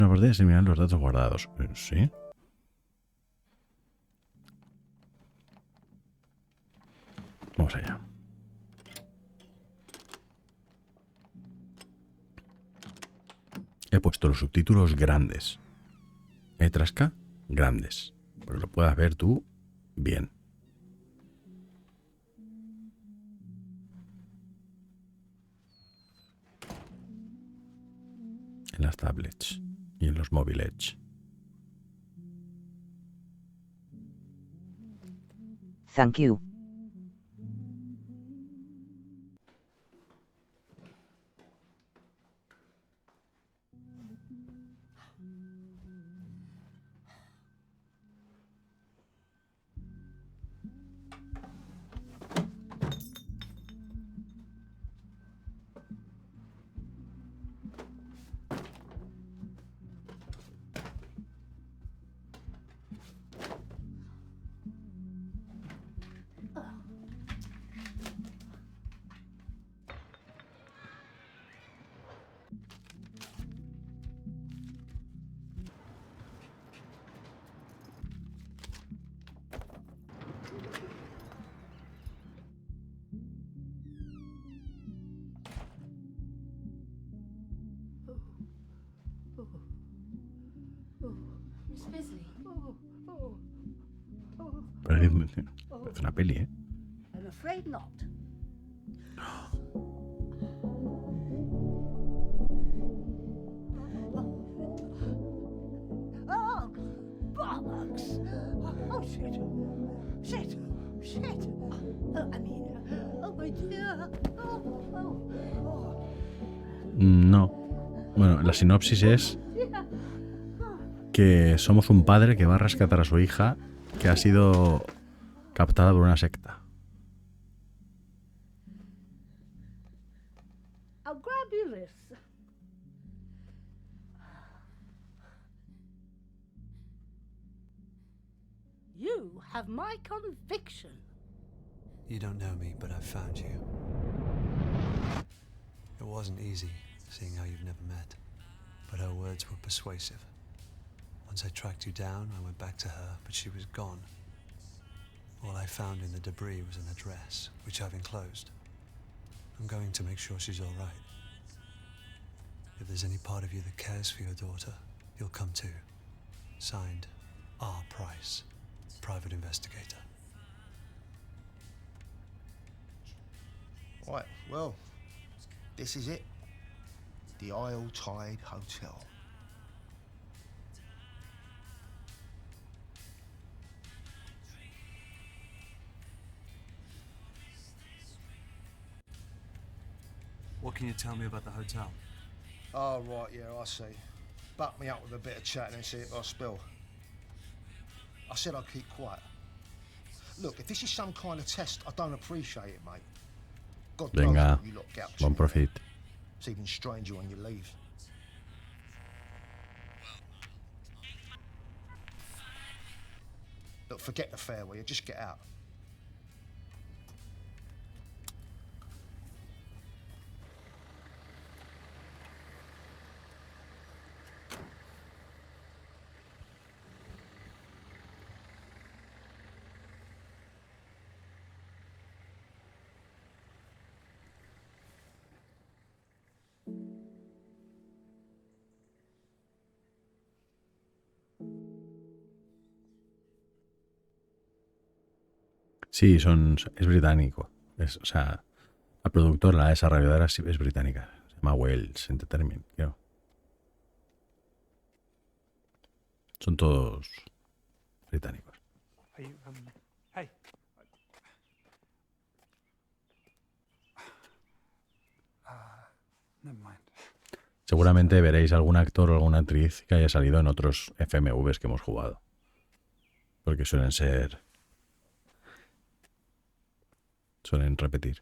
Una parte de eliminar los datos guardados. ¿Sí? Vamos allá. He puesto los subtítulos grandes. Trasca, grandes. Para que lo puedas ver tú bien. En las tablets y en los móviles. Thank you. Parece una peli, ¿eh? I'm afraid not. Oh, bollocks! Oh, shit! Shit! Shit! I mean, oh my dear! Oh. No. Bueno, la sinopsis es que somos un padre que va a rescatar a su hija que ha sido captada por una secta. I'll grab you this. You have my conviction. You don't know me, but I've found you. It wasn't easy, seeing how you've never met, but her words were persuasive. Once I tracked you down, I went back to her, but she was gone. All I found in the debris was an address, which I've enclosed. I'm going to make sure she's all right. If there's any part of you that cares for your daughter, you'll come too. Signed, R. Price, private investigator. Right, well, this is it. The Isle Tide Hotel. What can you tell me about the hotel? Oh, right, yeah, I see. Buck me up with a bit of chat and see if I spill. I said I'd keep quiet. Look, if this is some kind of test, I don't appreciate it, mate. God knows Venga, what you lot get up buen to. profit. It's even stranger when you leave. Look, forget the fare, will you? Just get out. Sí, es británico. O sea, la productora, la desarrolladora es británica. Se llama Wells Entertainment, creo. Son todos británicos. Hey. Never mind. Seguramente veréis algún actor o alguna actriz que haya salido en otros FMVs que hemos jugado. Porque suelen repetir.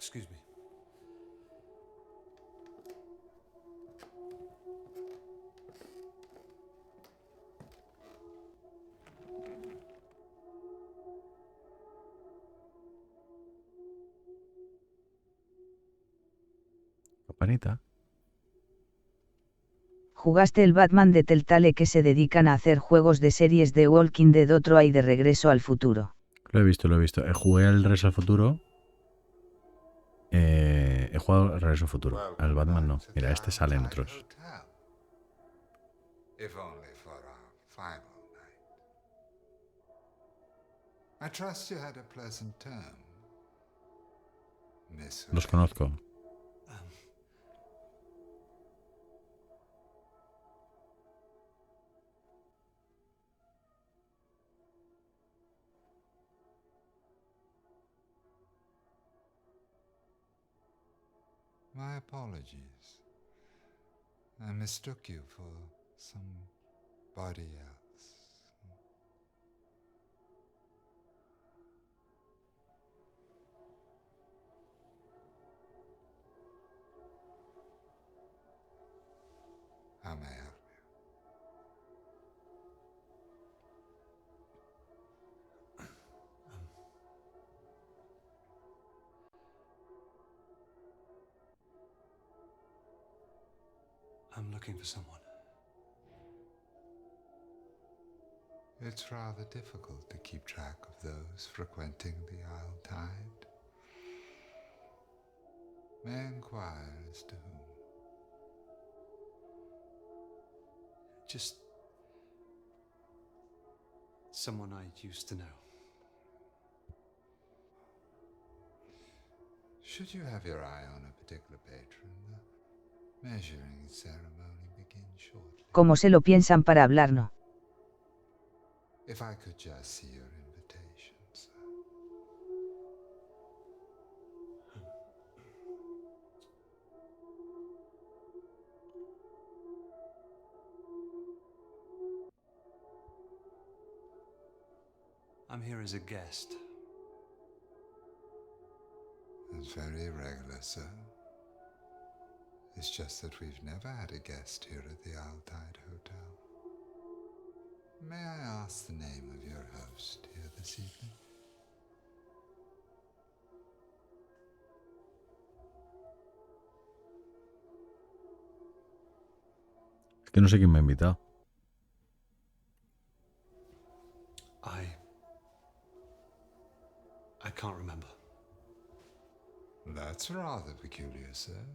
Excuse me. Campanita. ¿Jugaste el Batman de Telltale que se dedican a hacer juegos de series de Walking Dead? Otro hay de Regreso al Futuro. Lo he visto, lo he visto. Jugué al Regreso al Futuro. He jugado al Regreso al Futuro. Al Batman no. Mira, este sale en otros. If only for our final night. I trust you had a pleasant term, Miss. Los conozco. My apologies. I mistook you for somebody else. How may I help you? I'm looking for someone. It's rather difficult to keep track of those frequenting the Isle Tide. May I inquire as to whom? Just someone I used to know. Should you have your eye on a particular patron, the measuring ceremony begins shortly. ¿Cómo se lo piensan para hablarnos? If I could just see your invitation, sir. I'm here as a guest. That's very irregular, sir. It's just that we've never had a guest here at the Isle Tide Hotel. May I ask the name of your host here this evening? Es que no sé quién me ha invitado. I can't remember. That's rather peculiar, sir.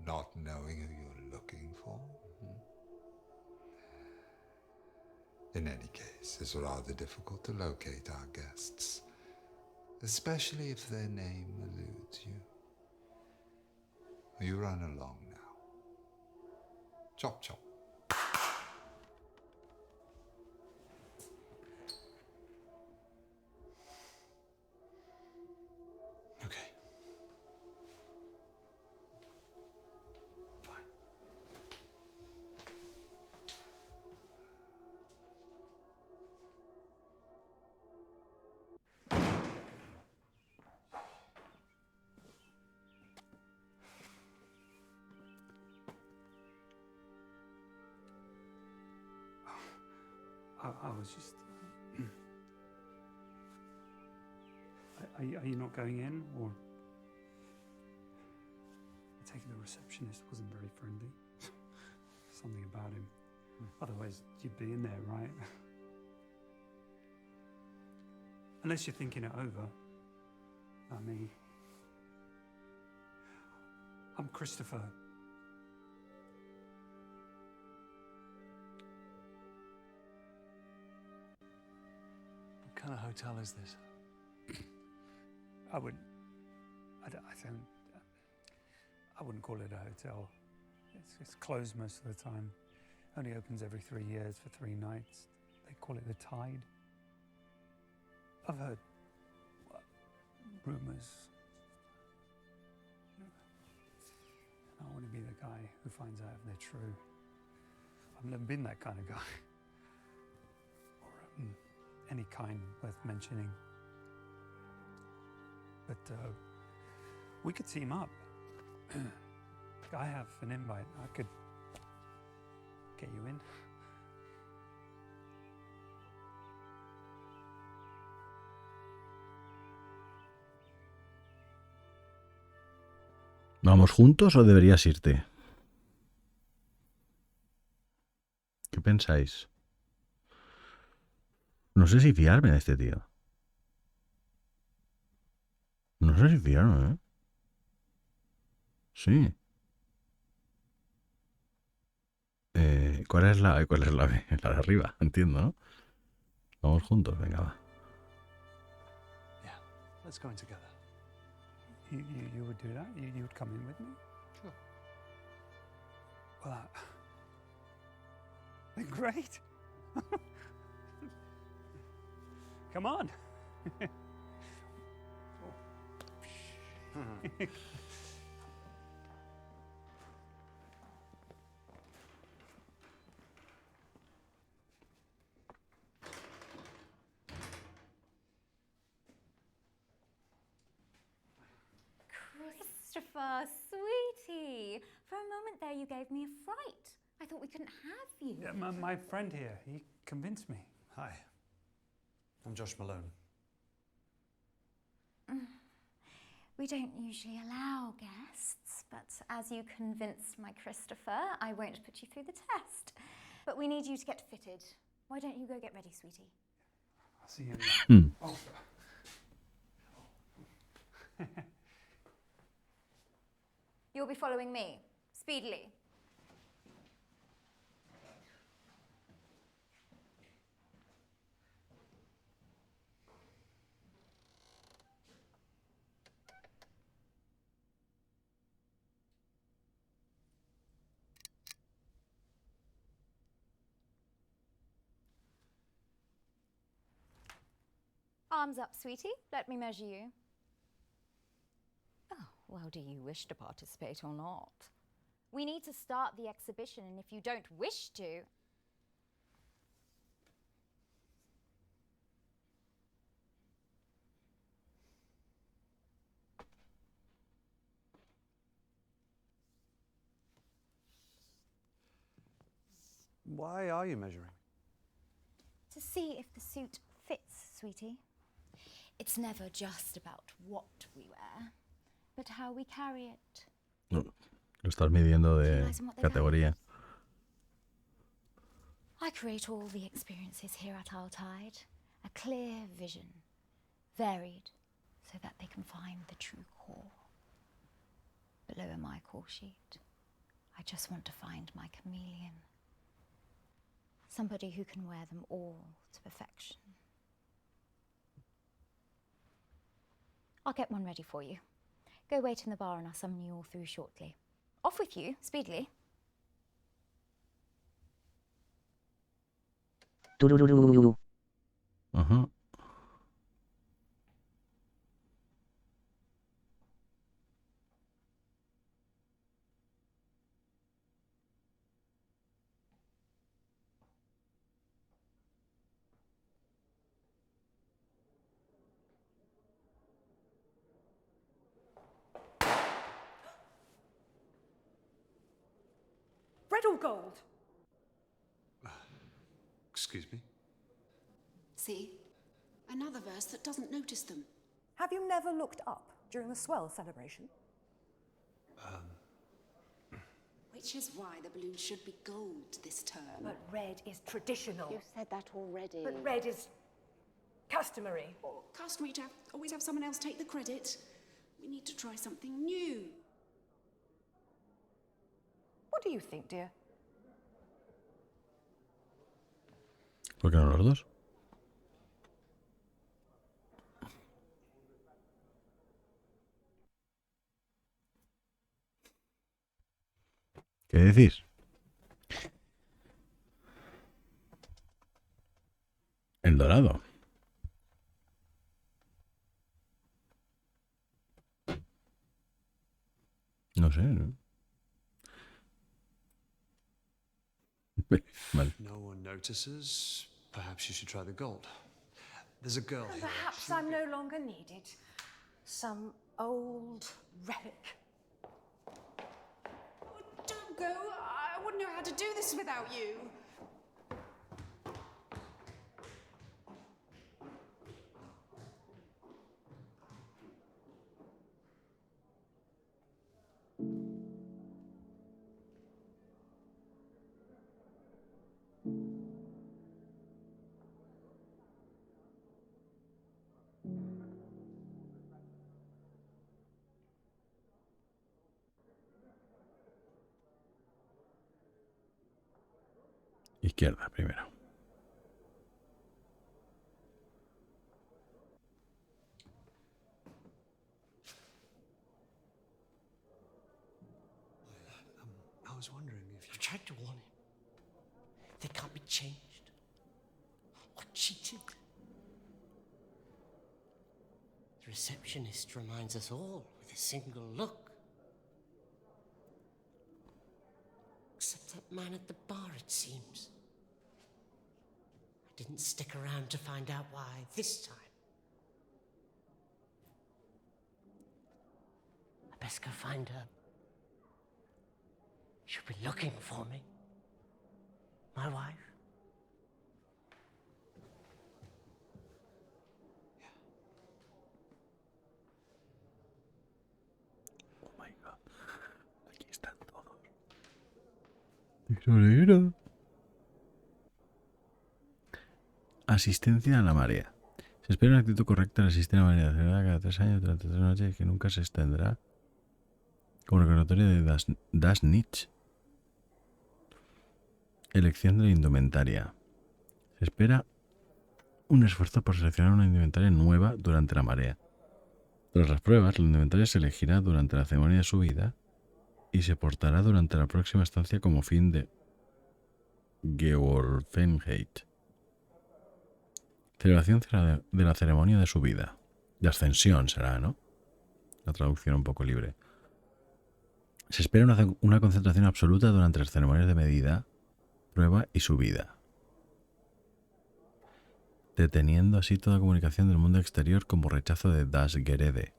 Not knowing who you're looking for. In any case, it's rather difficult to locate our guests, especially if their name eludes you. You run along now. Chop, chop. Okay. Fine. I was just... Are you not going in, or... I take it the receptionist wasn't very friendly. Something about him. Otherwise, you'd be in there, right? Unless you're thinking it over. I mean... I'm Christopher. What kind of hotel is this? I wouldn't call it a hotel. It's closed most of the time. Only opens every 3 years for 3 nights. They call it the Tide. I've heard rumors. I don't want to be the guy who finds out if they're true. I've never been that kind of guy. Or any kind worth mentioning. But We could team up. I have an invite. I could get you in. ¿Vamos juntos o deberías irte? ¿Qué pensáis? No sé si fiarme de este tío. No sé si fiarme, ¿eh? Sí. ¿Cuál es la B? La de arriba, entiendo, ¿no? Vamos juntos, venga, va. Yeah, let's go in together. You would do that? You would come in with me? Sure. Well, then great. Come on. Christopher, sweetie. For a moment there, you gave me a fright. I thought we couldn't have you. Yeah, my friend here, he convinced me. Hi, I'm Josh Malone. We don't usually allow guests, but as you convinced my Christopher, I won't put you through the test. But we need you to get fitted. Why don't you go get ready, sweetie? I'll see you in there. Oh. You'll be following me, speedily. Arms up, sweetie. Let me measure you. Oh, well, do you wish to participate or not? We need to start the exhibition, and if you don't wish to... Why are you measuring? To see if the suit fits, sweetie. It's never just about what we wear, but how we carry it. No, lo estás midiendo de categoría. I create all the experiences here at our tide. A clear vision, varied, so that they can find the true core. Below my call sheet, I just want to find my chameleon. Somebody who can wear them all to perfection. I'll get one ready for you. Go wait in the bar and I'll summon you all through shortly. Off with you, speedily. Tururururu. Ajá. Red or gold? Excuse me? See? Another verse that doesn't notice them. Have you never looked up during the swell celebration? Which is why the balloon should be gold this term. But red is traditional. You've said that already. But red is customary. Or customary to always have someone else take the credit. We need to try something new. What do you think, dear? ¿Por qué no los dos? ¿Qué decís? El dorado. No sé, ¿no? Vale. No one notices. Perhaps you should try the gold. There's a girl here. Perhaps I'm no longer needed. Some old relic. Oh, don't go. I wouldn't know how to do this without you. Izquierda primero. I was wondering if I've tried to warn him. They can't be changed or cheated. The receptionist reminds us all with a single look. Except that man at the bar, it seems. I didn't stick around to find out why this time. I best go find her. She'll be looking for me. My wife. Oh my God. Aquí están todos. Tesorero. Asistencia a la marea. Se espera una actitud correcta al asistir a la marea cada 3 años durante 3 noches que nunca se extenderá. Como recordatorio de Das Nietzsche. Elección de la indumentaria. Se espera un esfuerzo por seleccionar una indumentaria nueva durante la marea. Tras las pruebas, la indumentaria se elegirá durante la ceremonia de subida y se portará durante la próxima estancia como fin de Geworfenheit. Celebración de la ceremonia de subida. De ascensión será, ¿no? La traducción un poco libre. Se espera una concentración absoluta durante las ceremonias de medida, prueba y subida, deteniendo así toda comunicación del mundo exterior como rechazo de das Gerede.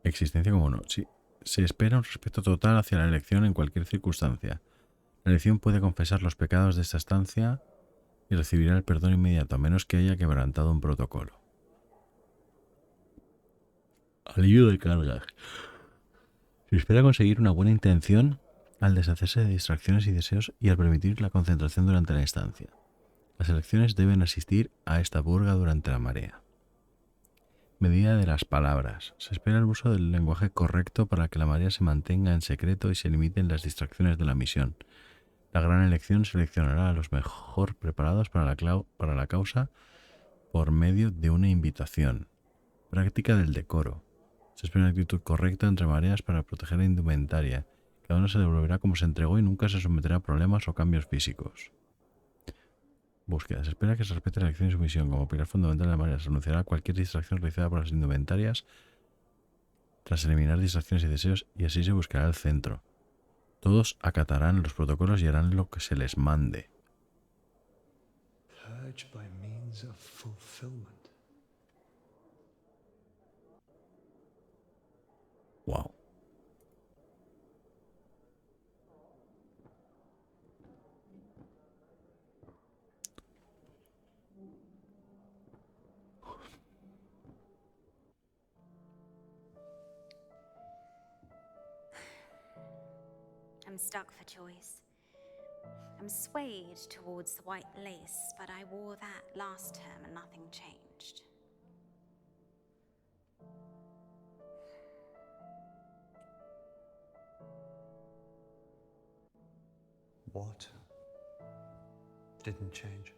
Existencia como no. Sí. Se espera un respeto total hacia la elección en cualquier circunstancia. La elección puede confesar los pecados de esta estancia y recibirá el perdón inmediato, a menos que haya quebrantado un protocolo. Alivio de cargas. Se espera conseguir una buena intención al deshacerse de distracciones y deseos y al permitir la concentración durante la estancia. Las elecciones deben asistir a esta purga durante la marea. Medida de las palabras. Se espera el uso del lenguaje correcto para que la marea se mantenga en secreto y se limiten las distracciones de la misión. La gran elección seleccionará a los mejor preparados para la causa por medio de una invitación. Práctica del decoro. Se espera una actitud correcta entre mareas para proteger la indumentaria. Cada uno se devolverá como se entregó y nunca se someterá a problemas o cambios físicos. Búsqueda. Se espera que se respete la elección y sumisión como pilar fundamental de la marea. Se renunciará a cualquier distracción realizada por las indumentarias tras eliminar distracciones y deseos y así se buscará el centro. Todos acatarán los protocolos y harán lo que se les mande. purge by means of fulfillment. Wow. I'm stuck for choice. I'm swayed towards the white lace, but I wore that last term and nothing changed. What didn't change?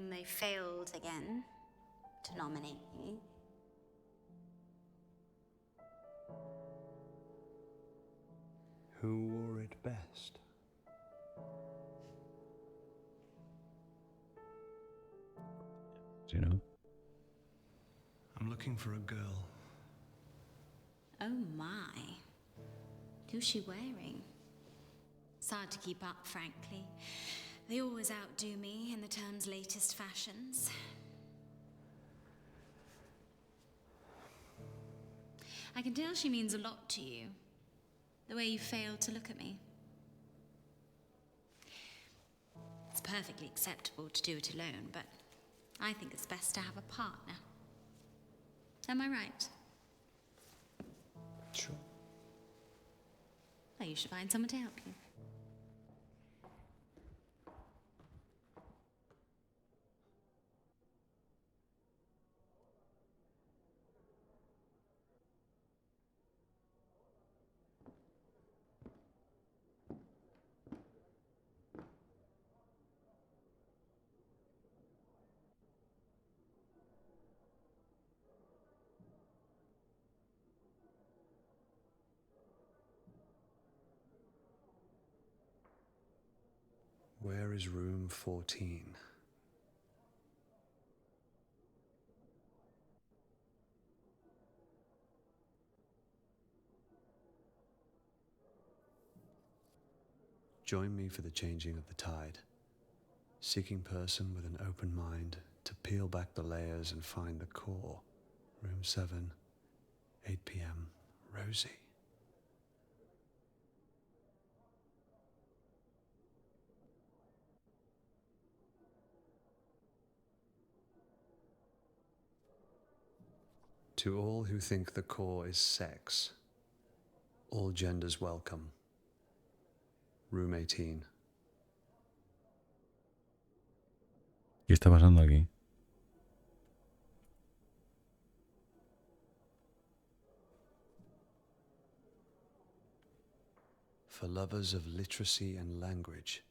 They failed again to nominate me. Who wore it best? Do you know? I'm looking for a girl. Oh my. Who's she wearing? It's hard to keep up, frankly. They always outdo me in the term's latest fashions. I can tell she means a lot to you, the way you failed to look at me. It's perfectly acceptable to do it alone, but I think it's best to have a partner. Am I right? Sure. Well, you should find someone to help you. Where is room 14? Join me for the changing of the tide. Seeking person with an open mind to peel back the layers and find the core. Room 7, 8 p.m. Rosie. To all who think the core is sex, all genders welcome. Room 18. ¿Qué está pasando aquí? For lovers of literacy and language,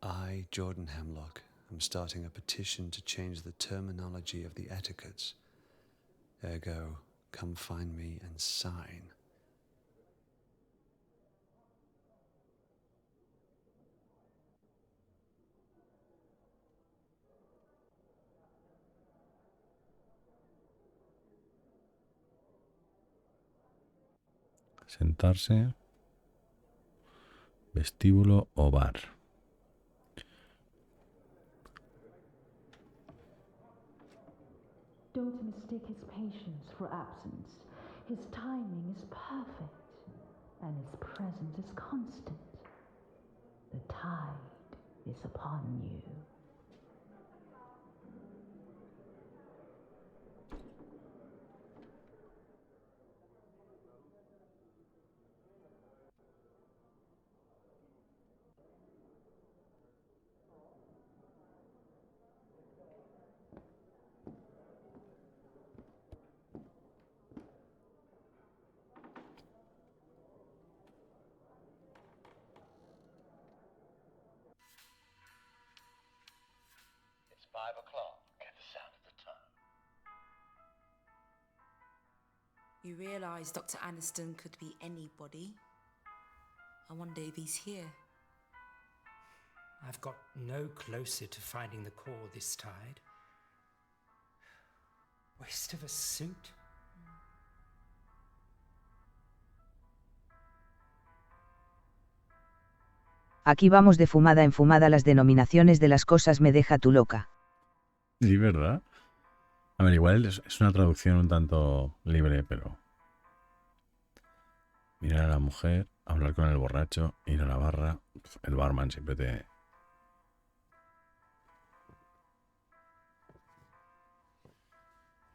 I, Jordan Hemlock, am starting a petition to change the terminology of the etiquettes. Ergo, come find me and sign. Sentarse, vestíbulo o bar. Don't mistake his patience for absence. His timing is perfect, and his presence is constant. The tide is upon you. It's 5 o'clock at the sound of the turn. You realise Dr. Aniston could be anybody. I wonder if he's here. I've got no closer to finding the core this tide. Waste of a suit. Aquí vamos de fumada en fumada, las denominaciones de las cosas me deja tú loca. Sí, ¿verdad? A ver, igual es una traducción un tanto libre, pero... Mirar a la mujer, hablar con el borracho, ir a la barra... El barman siempre te...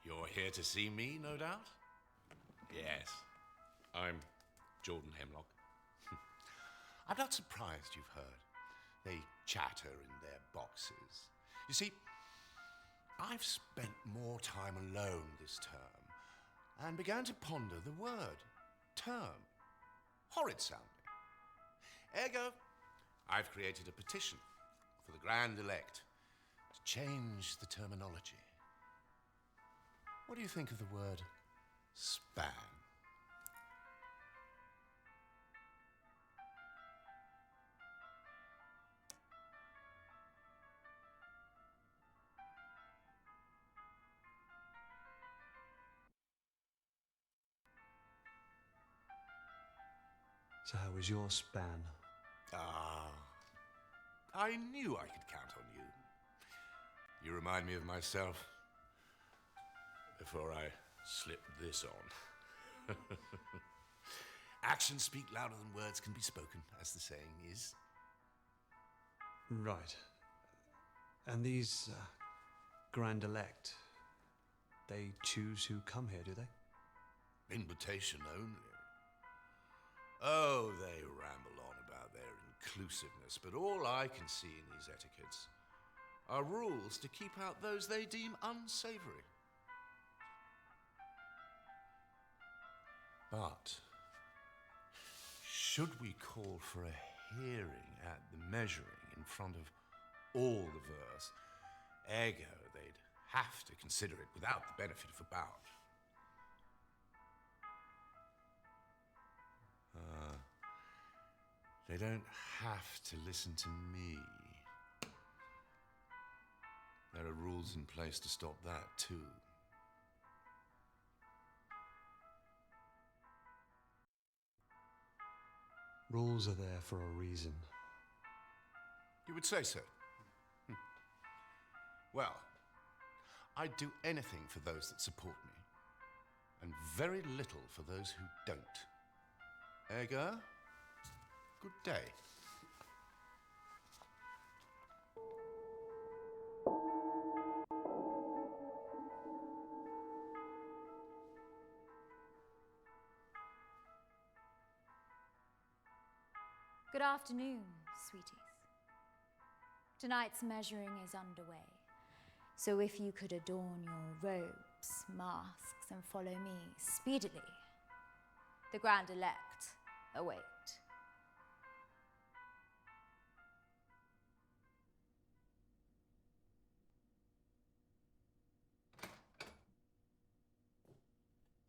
You're here to see me, no doubt? Yes, I'm Jordan Hemlock. I'm not surprised you've heard. They chatter in their boxes. You see, I've spent more time alone this term and began to ponder the word term. Horrid sounding. Ergo, I've created a petition for the grand elect to change the terminology. What do you think of the word span? So how was your span? Ah, I knew I could count on you. You remind me of myself before I slip this on. Actions speak louder than words can be spoken, as the saying is. Right. And these grand elect, they choose who come here, do they? Invitation only. Oh, they ramble on about their inclusiveness, but all I can see in these etiquettes are rules to keep out those they deem unsavory. But should we call for a hearing at the measuring in front of all the verse, ergo they'd have to consider it without the benefit of a bout. They don't have to listen to me. There are rules in place to stop that too. Rules are there for a reason. You would say so? Well, I'd do anything for those that support me, and very little for those who don't. Ergo, good day. Good afternoon, sweeties. Tonight's measuring is underway, so if you could adorn your robes, masks, and follow me speedily, the grand elect await.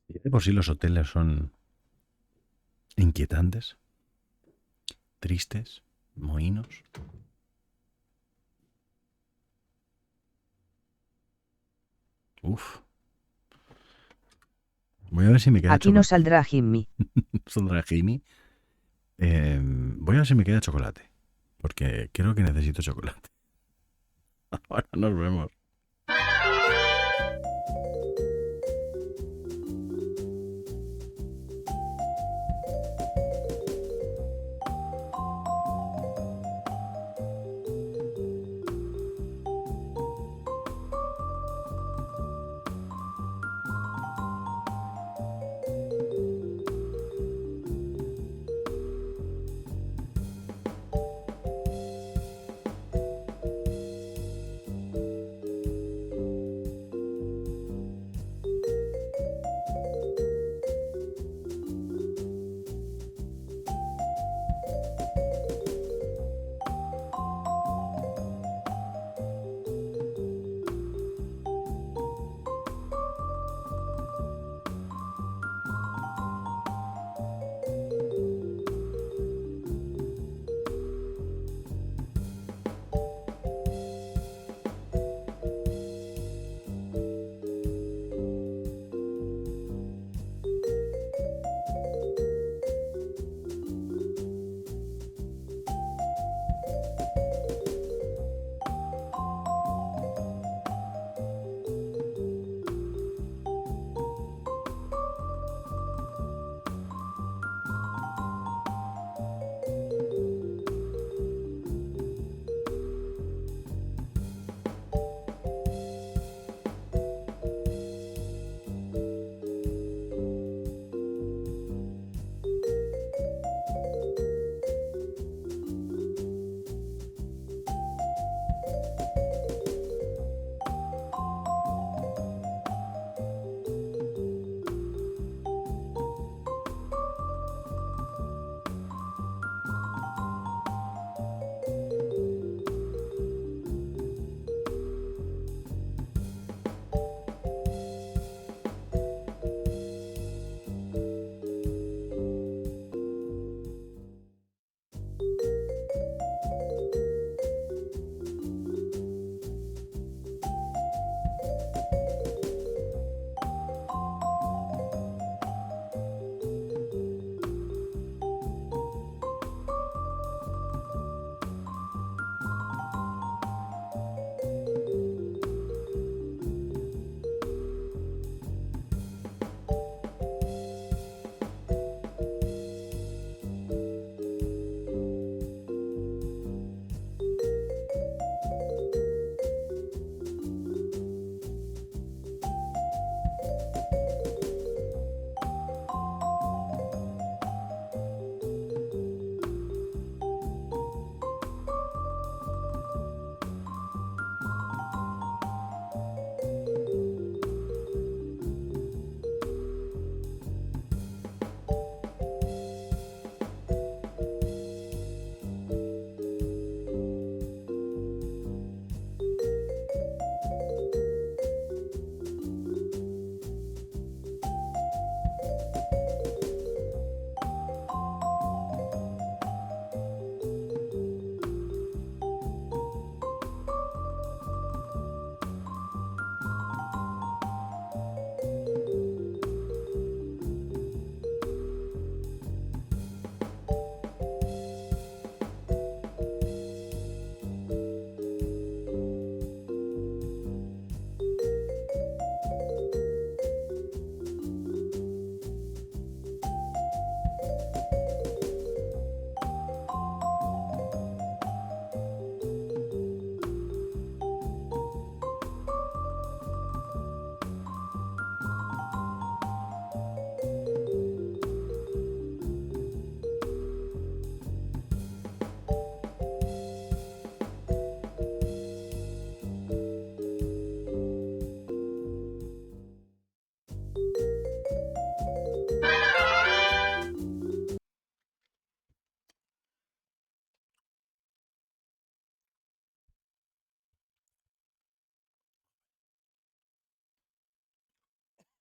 Y de por sí los hoteles son inquietantes, tristes, mohínos. Uf. Voy a ver si me queda Aquí no saldrá Jimmy. ¿Saldrá Jimmy? Voy a ver si me queda chocolate. Porque creo que necesito chocolate. Ahora nos vemos.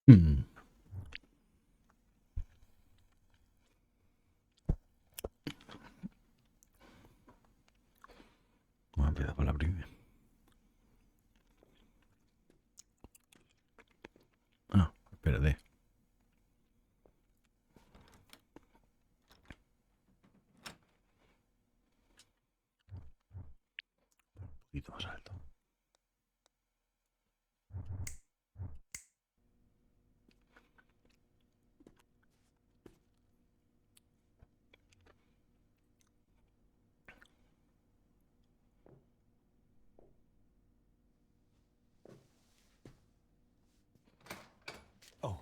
Mm. Vamos a empezar por la primera. Ah, espérate. Un poquito más alto. Oh,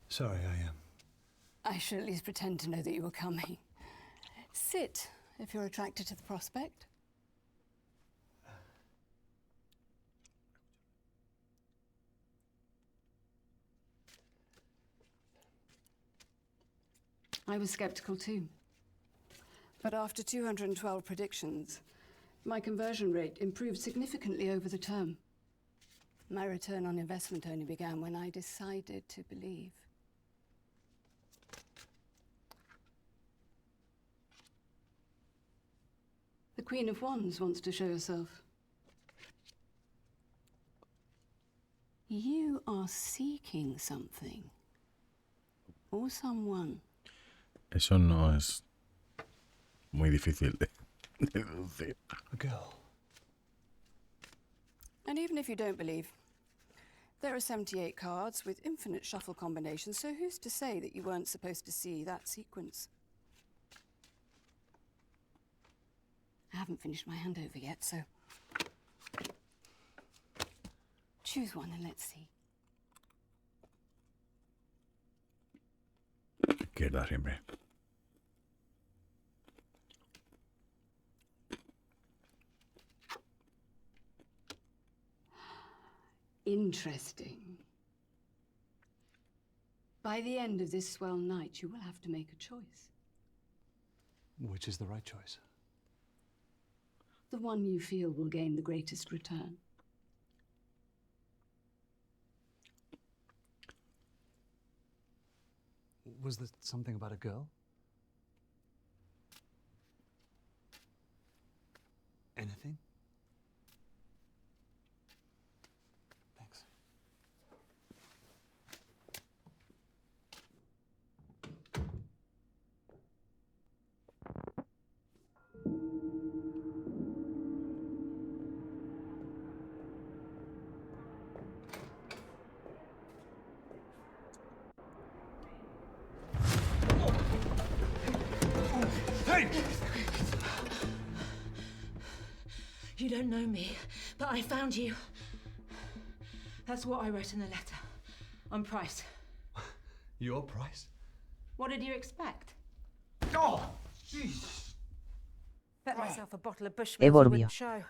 sorry, I should at least pretend to know that you were coming. Sit, if you're attracted to the prospect. I was skeptical too. But after 212 predictions, my conversion rate improved significantly over the term. My return on investment only began when I decided to believe. The Queen of Wands wants to show herself. You are seeking something. Or someone. Eso no es muy difícil de deducir. A girl. And even if you don't believe, there are 78 cards with infinite shuffle combinations, so who's to say that you weren't supposed to see that sequence? I haven't finished my handover yet, so choose one and let's see. Izquierda siempre. Interesting. By the end of this swell night, you will have to make a choice. Which is the right choice? The one you feel will gain the greatest return. Was there something about a girl? Anything? Thanks. You don't know me, but I found you. That's what I wrote in the letter. On Price. Your price? What did you expect? Oh, Jesus. Bet myself a bottle of Bushmills Evorbio. wouldn't show.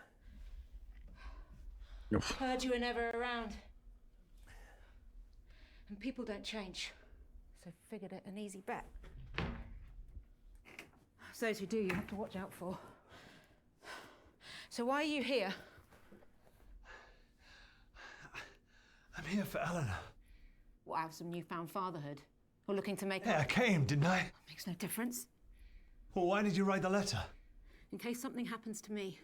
Heard you were never around. And people don't change. So figured it an easy bet. Those who do, you have to watch out for. So why are you here? I'm here for Eleanor. What, out of some newfound fatherhood? Or looking to make Hey, I came, didn't I? Makes no difference. Well, why did you write the letter? In case something happens to me,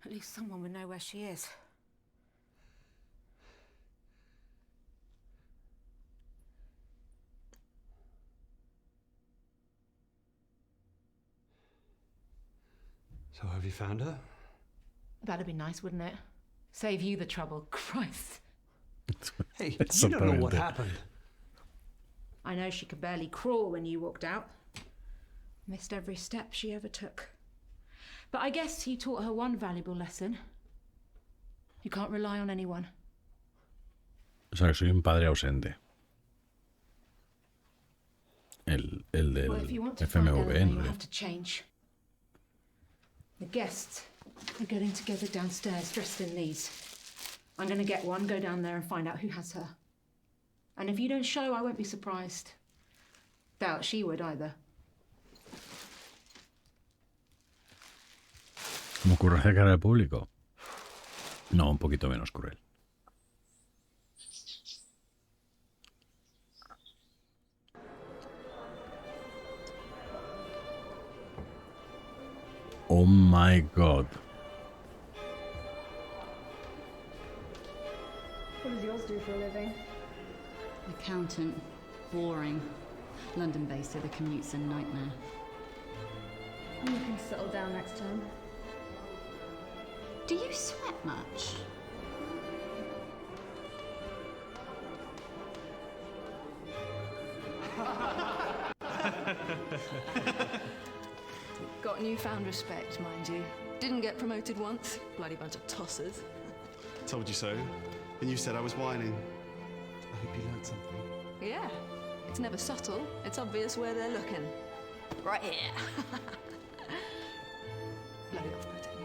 at least someone would know where she is. So have you found her? That'd be nice, wouldn't it? Save you the trouble. Christ. Hey, you don't know what happened. I know she could barely crawl when you walked out. Missed every step she ever took. But I guess he taught her one valuable lesson. You can't rely on anyone. O sea, que soy un padre ausente. El del Well, if you want to find FMV, Eleanor, ¿no? you'll have to change. The guests are getting together downstairs dressed in these. I'm going to get one, go down there and find out who has her. And if you don't show, I won't be surprised. Doubt she would either. ¿Cómo ocurre de cara al público? No, un poquito menos cruel. Oh my god. What does yours do for a living? Accountant. Boring. London-based, so the commute's a nightmare. You can settle down next term. Do you sweat much? Got newfound respect, mind you. Didn't get promoted once. Bloody bunch of tossers. Told you so. And you said I was whining. I hope you learned something. Yeah. It's never subtle. It's obvious where they're looking. Right here. Bloody off-putting.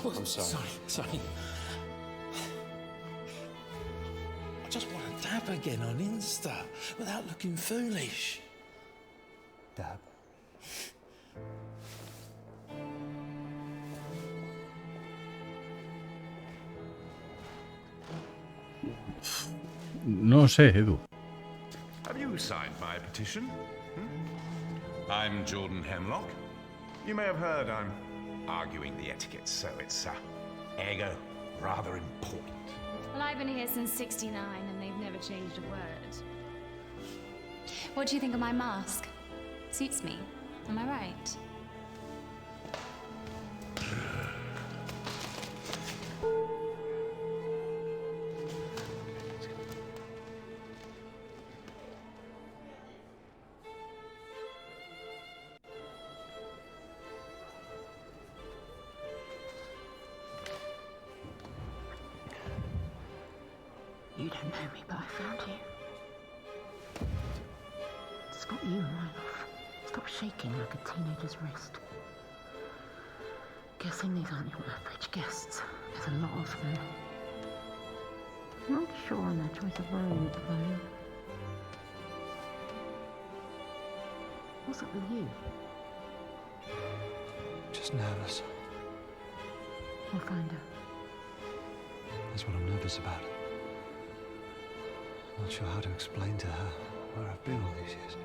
Oh, I'm sorry. Sorry. I just want to dab again on Insta without looking foolish. Dab? No sé, Edu. Have you signed my petition? I'm Jordan Hemlock. You may have heard I'm arguing the etiquette, so it's ergo rather important. Well, I've been here since '69 and they've never changed a word. What do you think of my mask? Suits me. Am I right? You don't know me, but I found you. It's got you right off. Stop shaking like a teenager's wrist. Guessing these aren't your average guests. There's a lot of them. Not sure on their choice of robe, though. What's up with you? Just nervous. We'll find her. That's what I'm nervous about. Not sure how to explain to her where I've been all these years.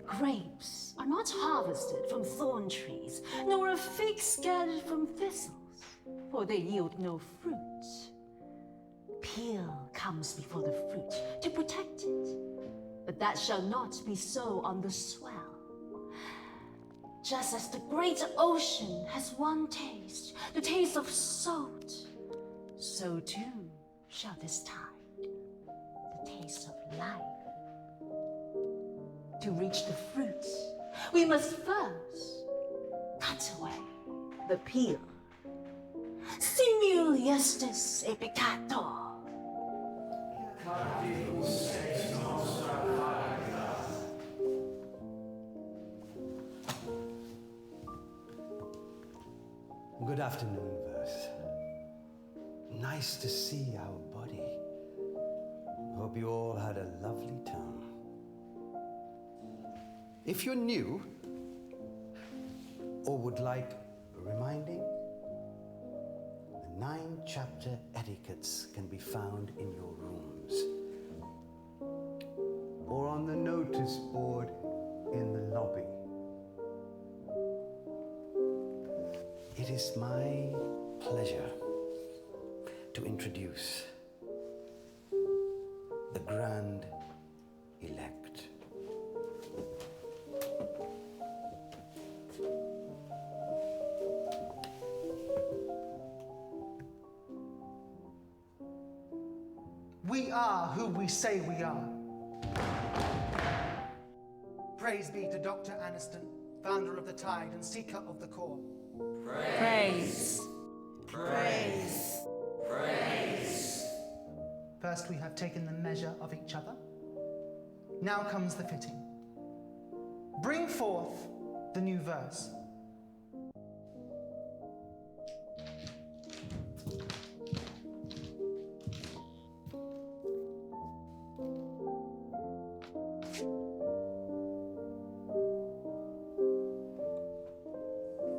Grapes are not harvested from thorn trees, nor are figs gathered from thistles, for they yield no fruit. Peel comes before the fruit to protect it, but that shall not be so on the swell. Just as the great ocean has one taste, the taste of salt, so too shall this tide, the taste of life. To reach the fruits, we must first cut away the peel. Simul justus et peccator. Good afternoon, Verse. Nice to see our body. Hope you all had a lovely time. If you're new, or would like reminding, the 9-chapter etiquettes can be found in your rooms, or on the notice board in the lobby. It is my pleasure to introduce the Grand Elect. We are who we say we are. Praise be to Dr. Aniston, founder of the Tide and seeker of the core. Praise. Praise. Praise. First we have taken the measure of each other. Now comes the fitting. Bring forth the new verse.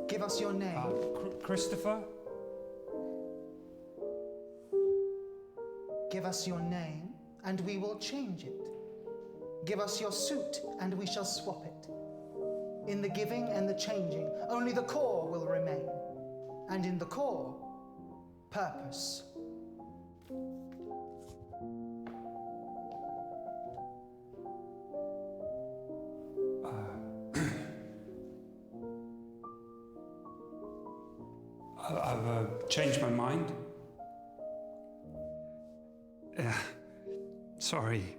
Give us your name. Christopher? Give us your name, and we will change it. Give us your suit, and we shall swap it. In the giving and the changing, only the core will remain. And in the core, purpose. I've changed my mind. Sorry.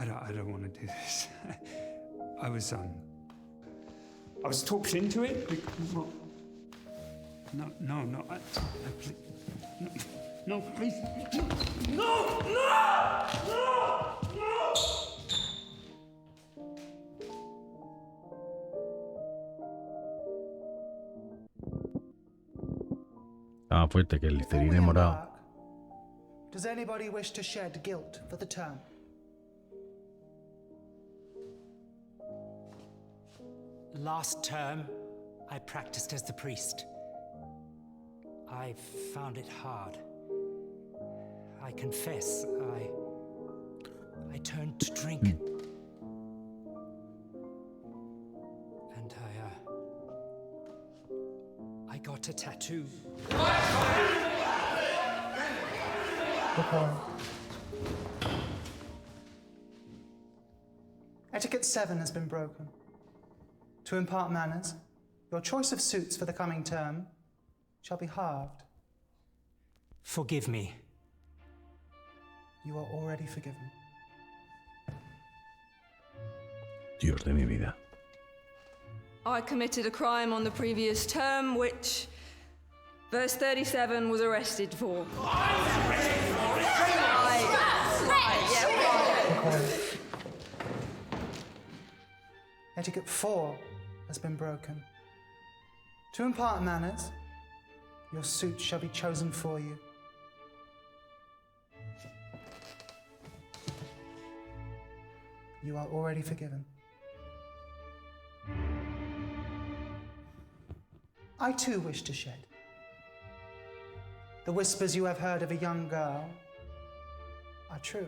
I don't want to do this. I was talked into it. No, please. No! Estaba fuerte que el listerine morado. Does anybody wish to shed guilt for the term? Last term, I practiced as the priest. I found it hard. I confess, I turned to drink. And I got a tattoo. Etiquette 7 has been broken. To impart manners, your choice of suits for the coming term shall be halved. Forgive me. You are already forgiven. Dios de mi vida. I committed a crime on the previous term, which verse 37 was arrested for. Etiquette 4 has been broken. To impart manners, your suit shall be chosen for you. You are already forgiven. I too wish to shed. The whispers you have heard of a young girl are true.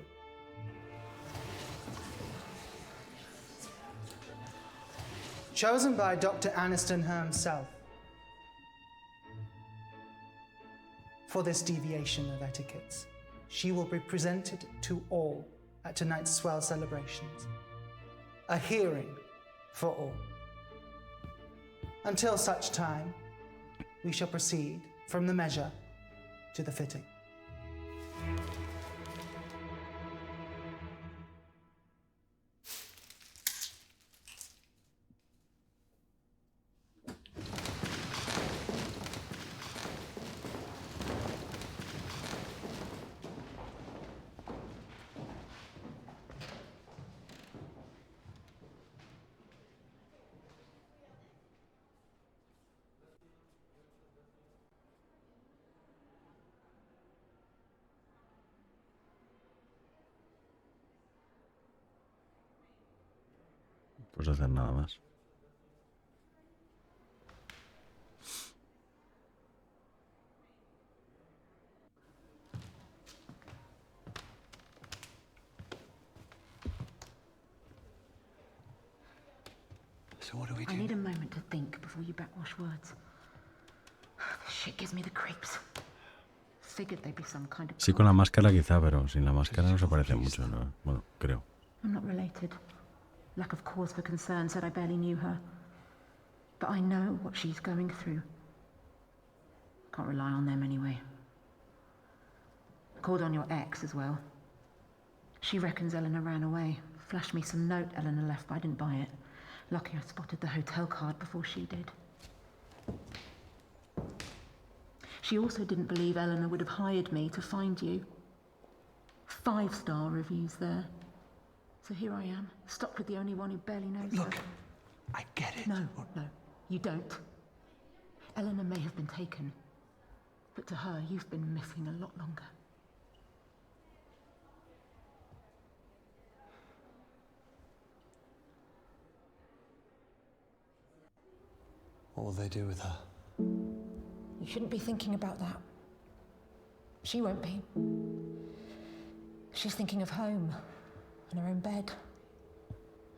Chosen by Dr. Aniston himself for this deviation of etiquettes, she will be presented to all at tonight's swell celebrations. A hearing for all. Until such time, we shall proceed from the measure to the fitting. Pues hacer nada más. So what do we do? I need a moment to think before you backwash words. This shit gives me the creeps. Figured they'd be some kind of... Sí, con la máscara quizá, pero sin la máscara no se parece mucho, ¿no? Bueno, creo. I'm not related. Lack of cause for concern said I barely knew her. But I know what she's going through. Can't rely on them anyway. Called on your ex as well. She reckons Eleanor ran away. Flashed me some note Eleanor left, but I didn't buy it. Lucky I spotted the hotel card before she did. She also didn't believe Eleanor would have hired me to find you. 5-star reviews there. So here I am, stuck with the only one who barely knows Look, her. I get it. No, you don't. Eleanor may have been taken, but to her, you've been missing a lot longer. What will they do with her? You shouldn't be thinking about that. She won't be. She's thinking of home and her own bed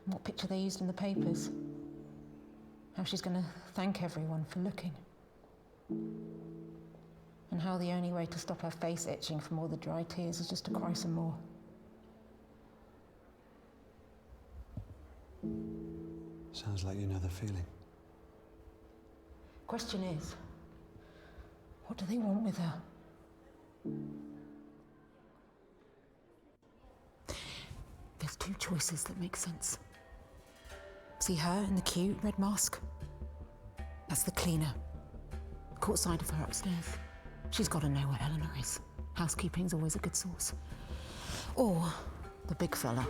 and what picture they used in the papers. How she's going to thank everyone for looking. And how the only way to stop her face itching from all the dry tears is just to cry some more. Sounds like you know the feeling. Question is, what do they want with her? There's two choices that make sense. See her in the cute red mask? That's the cleaner. Caught sight of her upstairs. She's got to know where Eleanor is. Housekeeping's always a good source. Or the big fella.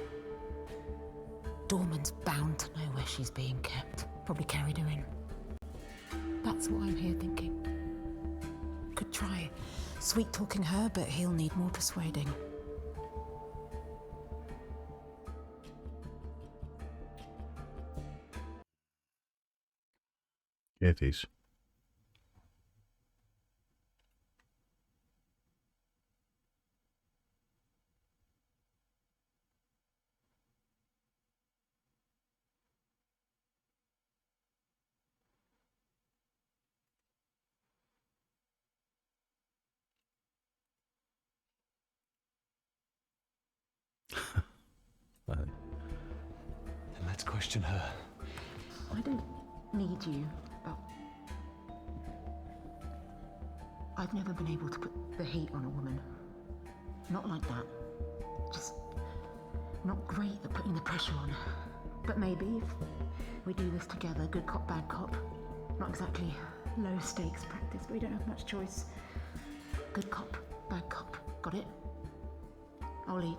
Dorman's bound to know where she's being kept. Probably carried her in. That's what I'm here thinking. Could try sweet-talking her, but he'll need more persuading. ¿Qué decís? Vale. Then let's question her. I don't need you, but I've never been able to put the heat on a woman. Not like that. Just not great at putting the pressure on. But maybe if we do this together, good cop, bad cop. Not exactly low stakes practice, but we don't have much choice. Good cop, bad cop. Got it? I'll lead.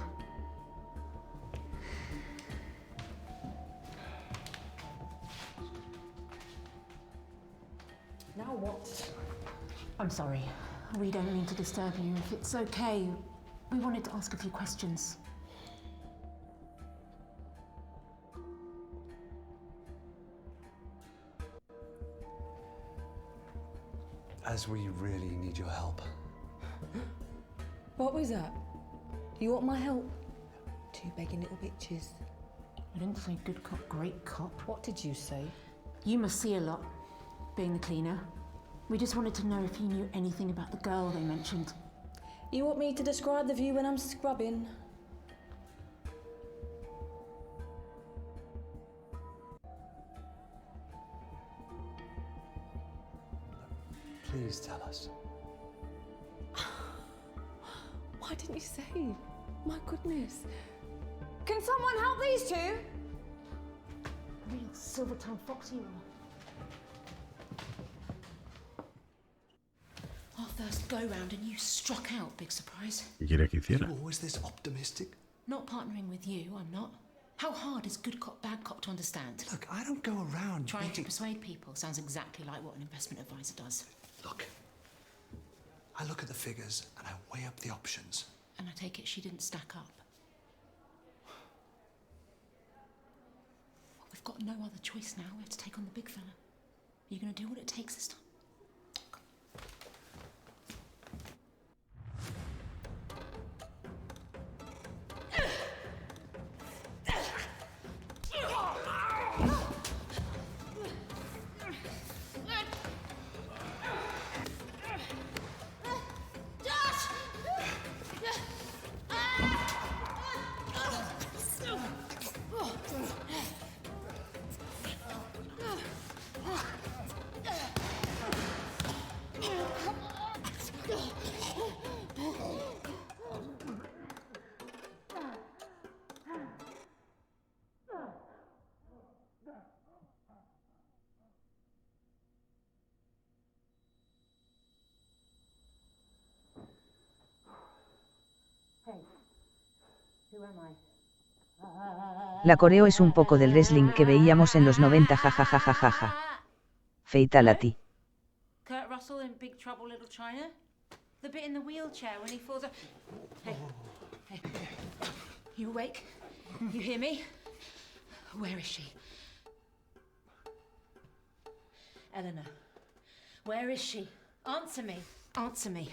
Now what? I'm sorry. We don't mean to disturb you. If it's okay, we wanted to ask a few questions. As we really need your help. What was that? You want my help? Two begging little bitches. I didn't say good cop, great cop. What did you say? You must see a lot, being the cleaner. We just wanted to know if you knew anything about the girl they mentioned. You want me to describe the view when I'm scrubbing? Please tell us. Why didn't you say? My goodness. Can someone help these two? Real Silvertown fox you are. Our first go-round and you struck out, big surprise. ¿Qué quiere que hiciera? You always this optimistic? Not partnering with you, I'm not. How hard is good cop, bad cop to understand? Look, I don't go around Trying to persuade people sounds exactly like what an investment advisor does. Look, I look at the figures and I weigh up the options. And I take it she didn't stack up. Well, we've got no other choice now. We have to take on the big fella. Are you going to do what it takes this time? Hey, who am I? La coreo es un poco del wrestling que veíamos en los 90, jajajajaja. Fatality. Kurt Russell in Big Trouble Little China? The bit in the wheelchair when he falls off. Hey, hey. You awake? You hear me? Where is she? Eleanor, where is she? Answer me. Answer me.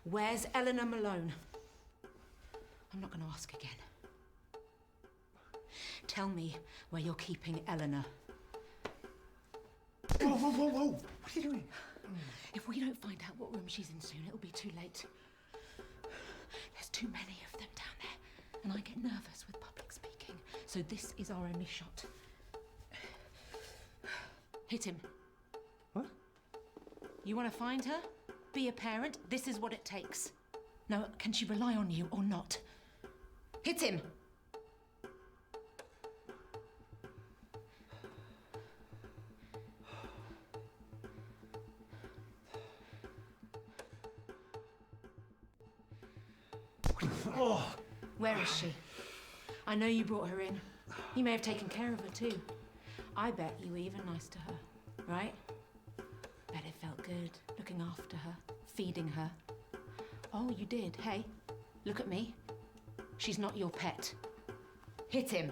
Where's Eleanor Malone? I'm not going to ask again. Tell me where you're keeping Eleanor. Whoa, whoa, whoa, whoa! What are you doing? If we don't find out what room she's in soon, it'll be too late. There's too many of them down there, and I get nervous with public speaking. So this is our only shot. Hit him. What? You want to find her? Be a parent? This is what it takes. Now, can she rely on you or not? Hit him! Oh. Where is she? I know you brought her in. You may have taken care of her too. I bet you were even nice to her, right? Bet it felt good, looking after her, feeding her. Oh, you did. Hey, look at me. She's not your pet. Hit him.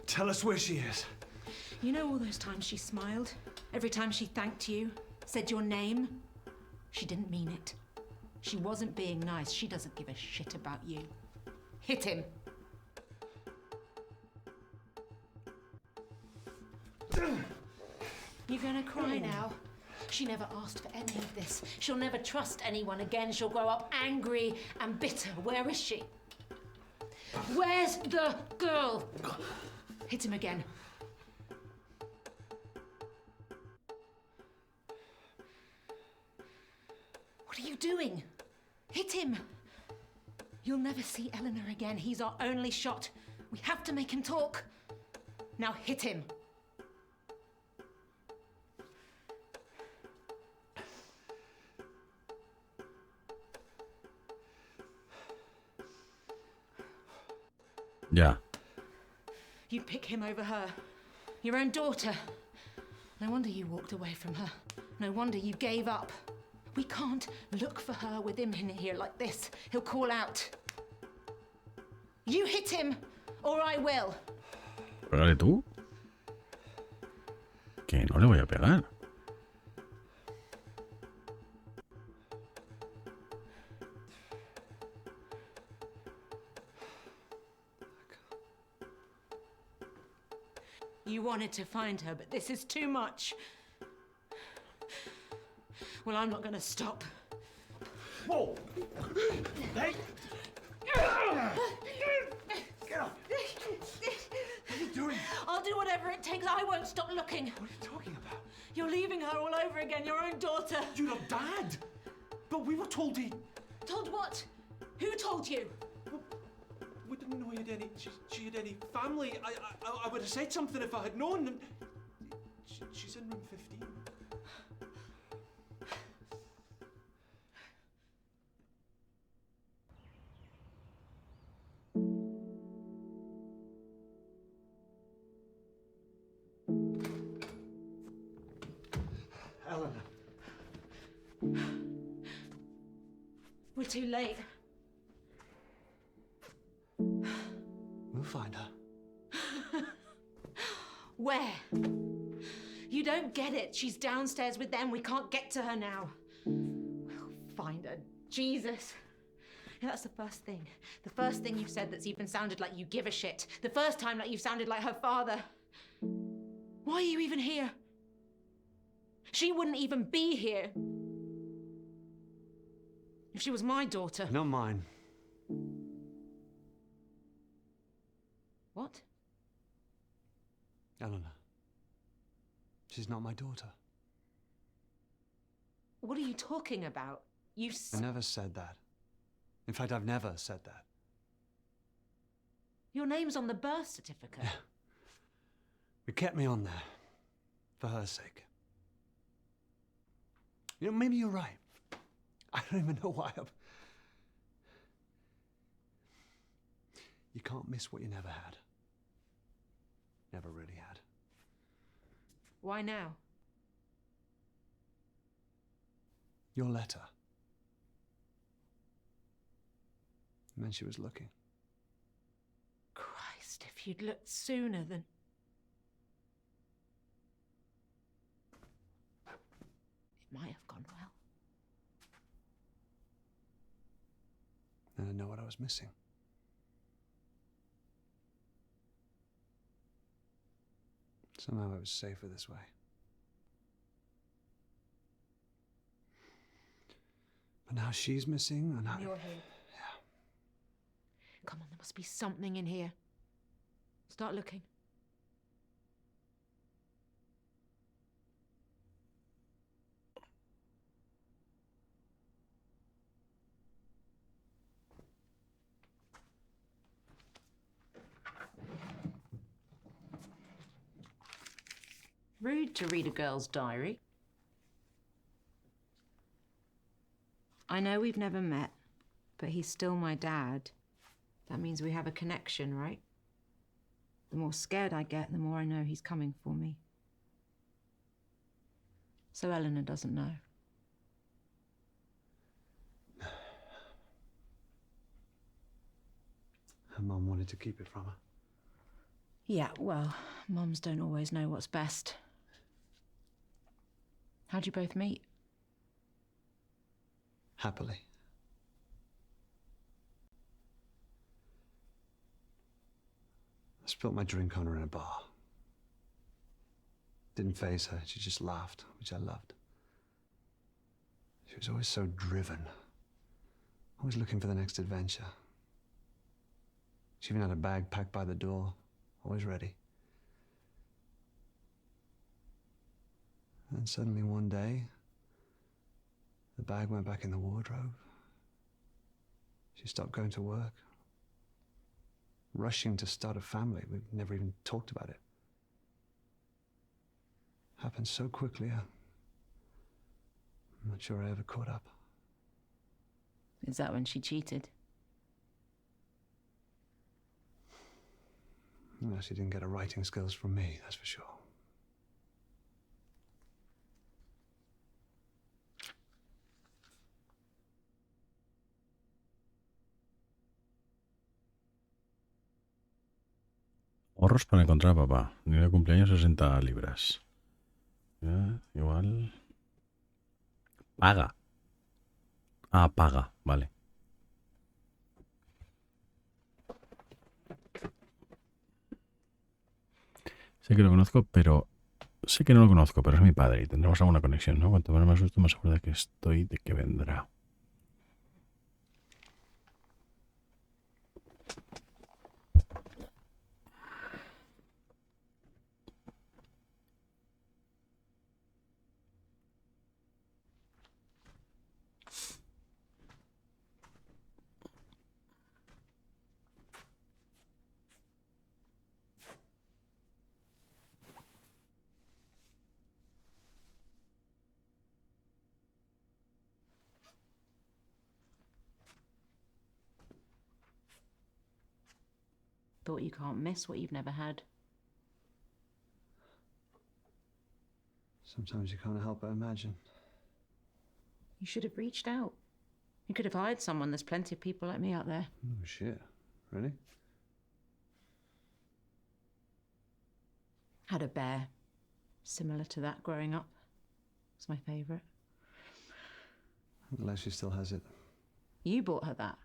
Tell us where she is. You know all those times she smiled? Every time she thanked you, said your name? She didn't mean it. She wasn't being nice. She doesn't give a shit about you. Hit him. You're gonna cry now? She never asked for any of this. She'll never trust anyone again. She'll grow up angry and bitter. Where is she? Where's the girl? Hit him again. What are you doing? Hit him. You'll never see Eleanor again. He's our only shot. We have to make him talk. Now hit him. Yeah. You'd pick him over her. Your own daughter. No wonder you walked away from her. No wonder you gave up. We can't look for her with him in here like this. He'll call out. You hit him, or I will. Pégale tú. Que no le voy a pegar. You wanted to find her, but this is too much. Well, I'm not going to stop. Whoa! Hey! Get off! What are you doing? I'll do whatever it takes. I won't stop looking. What are you talking about? You're leaving her all over again, your own daughter. You're not Dad! But we were told he... Told what? Who told you? We didn't know she had any family. I would have said something if I had known. And she's in room 15. Eleanor. We're too late. We'll find her. Where? You don't get it. She's downstairs with them. We can't get to her now. We'll find her. Jesus. Yeah, that's the first thing. The first thing you've said that's even sounded like you give a shit. The first time that you've sounded like her father. Why are you even here? She wouldn't even be here if she was my daughter. Not mine. What? Eleanor. She's not my daughter. What are you talking about? I never said that. In fact, I've never said that. Your name's on the birth certificate. Yeah. It kept me on there. For her sake. You know, maybe you're right. I don't even know why I'm... You can't miss what you never had. Never really had. Why now? Your letter. It meant she was looking. Christ, if you'd looked sooner then... It might have gone well. And I know what I was missing. Somehow it was safer this way. But now she's missing, and You're here. Yeah. Come on, there must be something in here. Start looking. Rude to read a girl's diary. I know we've never met, but he's still my dad. That means we have a connection, right? The more scared I get, the more I know he's coming for me. So Eleanor doesn't know. Her mum wanted to keep it from her. Yeah, well, mums don't always know what's best. How'd you both meet? Happily. I spilt my drink on her in a bar. Didn't faze her, she just laughed, which I loved. She was always so driven, always looking for the next adventure. She even had a bag packed by the door, always ready. And suddenly one day, the bag went back in the wardrobe. She stopped going to work, rushing to start a family. We'd never even talked about it. Happened so quickly, I'm not sure I ever caught up. Is that when she cheated? No, she didn't get her writing skills from me, that's for sure. Ahorros para encontrar a papá. Dinero de cumpleaños 60 libras. Ya, igual. Paga. Ah, paga, vale. Sé que lo conozco, pero... Sé que no lo conozco, pero es mi padre y tendremos alguna conexión, ¿no? Cuanto más me asusto, más seguro de que estoy de que vendrá. Thought you can't miss what you've never had. Sometimes you can't help but imagine. You should have reached out. You could have hired someone. There's plenty of people like me out there. Oh, shit. Really? Had a bear. Similar to that growing up. It's my favourite. I'm glad she still has it. You bought her that.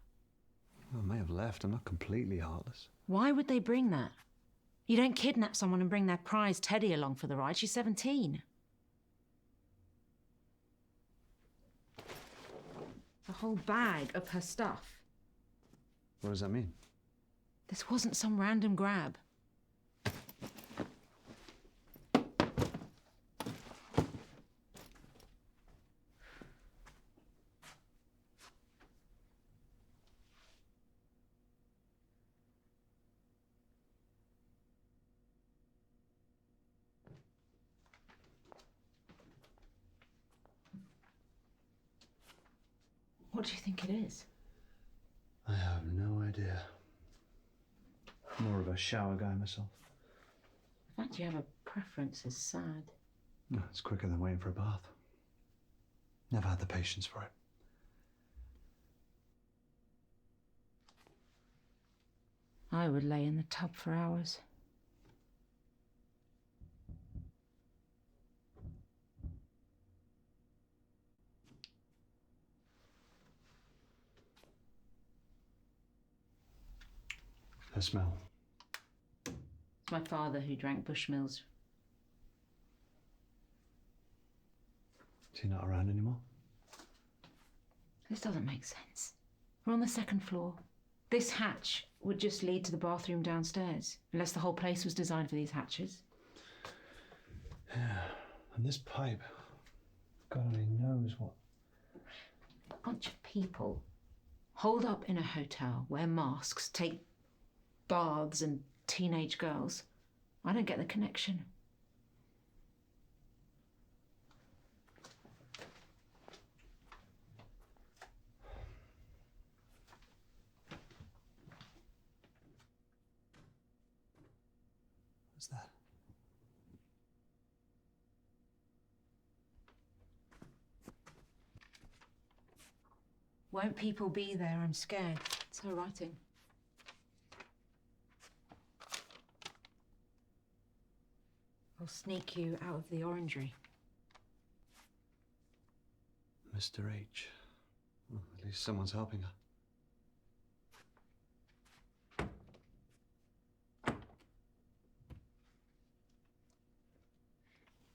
I may have left. I'm not completely heartless. Why would they bring that? You don't kidnap someone and bring their prize Teddy along for the ride. She's 17. A whole bag of her stuff. What does that mean? This wasn't some random grab. What do you think it is? I have no idea. I'm more of a shower guy myself. The fact you have a preference is sad. No, it's quicker than waiting for a bath. Never had the patience for it. I would lay in the tub for hours. The smell. It's my father who drank Bushmills. Is he not around anymore? This doesn't make sense. We're on the second floor. This hatch would just lead to the bathroom downstairs, unless the whole place was designed for these hatches. Yeah, and this pipe, God only knows what. A bunch of people holed up in a hotel, wear masks, take baths and teenage girls. I don't get the connection. What's that? Won't people be there? I'm scared. It's her writing. I'll sneak you out of the orangery. Mr. H. Well, at least someone's helping her.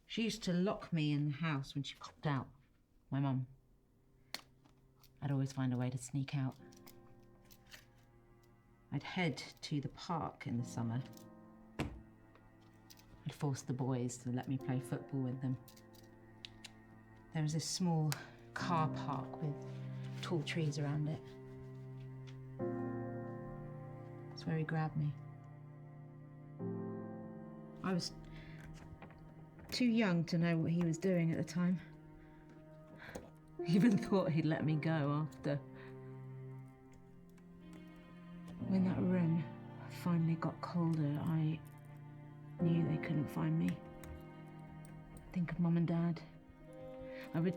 She used to lock me in the house when she popped out. My mum. I'd always find a way to sneak out. I'd head to the park in the summer. I'd force the boys to let me play football with them. There was this small car park with tall trees around it. That's where he grabbed me. I was too young to know what he was doing at the time. He even thought he'd let me go after. When that room finally got colder, I knew they couldn't find me. Think of Mum and Dad. I would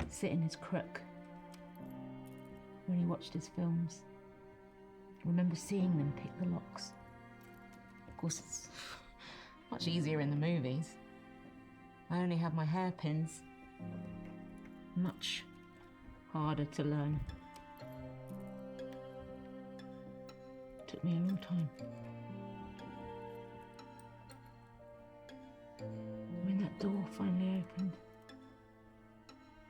sit in his crook when he watched his films. I remember seeing them pick the locks. Of course, it's much easier in the movies. I only have my hairpins. Much harder to learn. Took me a long time. When that door finally opened,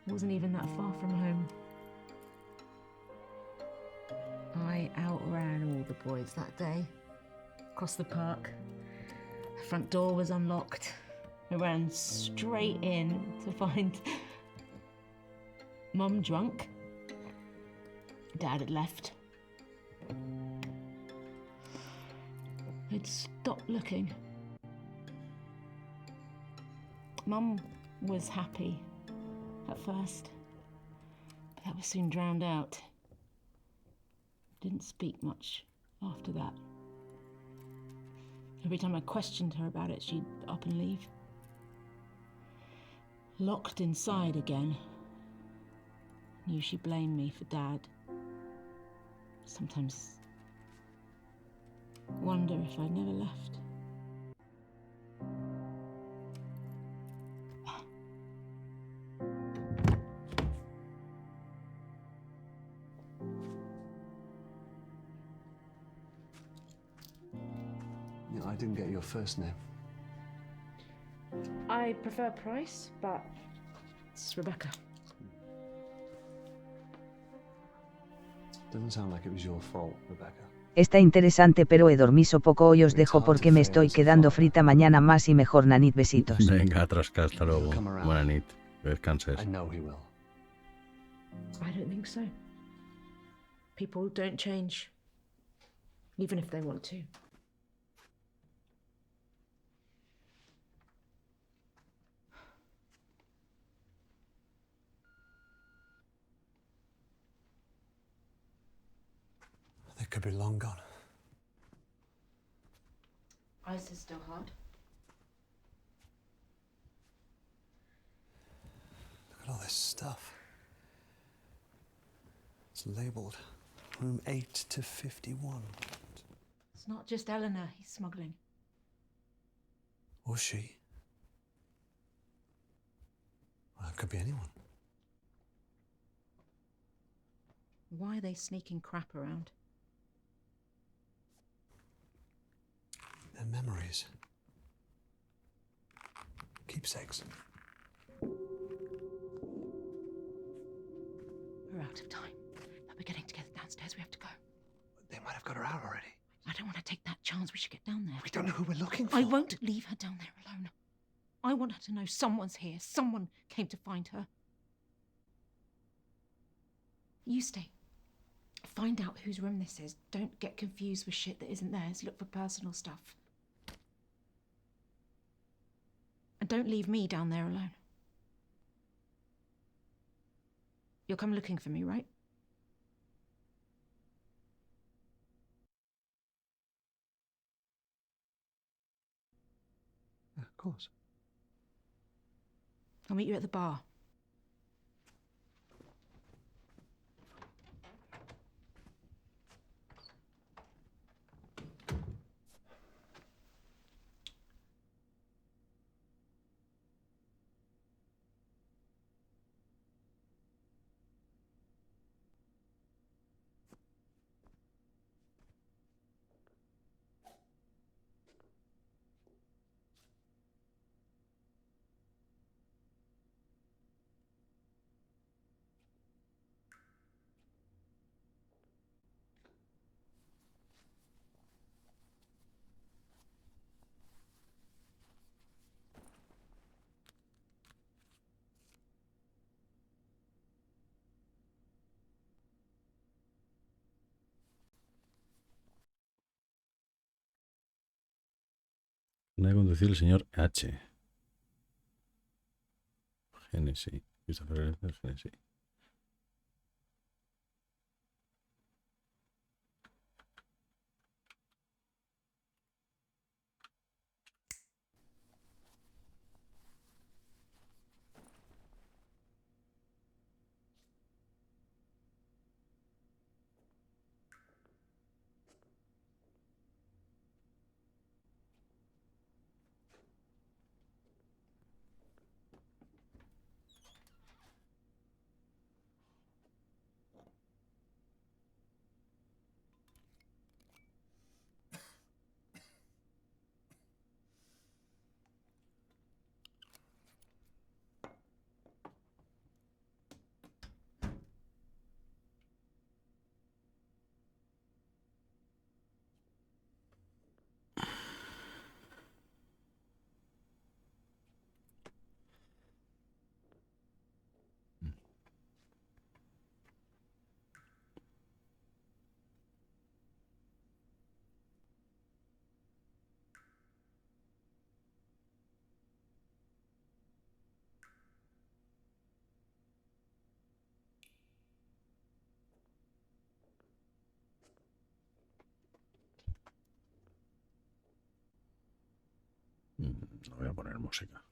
it wasn't even that far from home. I outran all the boys that day. Across the park. The front door was unlocked. I ran straight in to find Mum drunk. Dad had left. I'd stopped looking. Mum was happy at first, but that was soon drowned out. Didn't speak much after that. Every time I questioned her about it, she'd up and leave. Locked inside again. Knew she blamed me for Dad. Sometimes wonder if I'd never left. Yeah, I didn't get your first name. I prefer Price, but it's Rebecca. Doesn't sound like it was your fault, Rebecca. Está interesante, pero he dormido poco. Hoy os dejo porque me estoy quedando frita. Mañana más y mejor, nanit, besitos. Venga, atrasca, hasta luego. Buena nit, que descanses. I know he will. I don't think so. People don't change, even if they want to. could be long gone. Ice is still hard. Look at all this stuff. It's labelled room 8 to 51. It's not just Eleanor he's smuggling. Or she. Well, it could be anyone. Why are they sneaking crap around? Their memories. Keepsakes. We're out of time. We're getting together downstairs. We have to go. They might have got her out already. I don't want to take that chance. We should get down there. We don't know who we're looking for. I won't leave her down there alone. I want her to know someone's here. Someone came to find her. You stay. Find out whose room this is. Don't get confused with shit that isn't theirs. Look for personal stuff. And don't leave me down there alone. You'll come looking for me, right? Yeah, of course. I'll meet you at the bar. Una de conducir el señor H. Genesis. Christopher Genesis. No voy a poner música.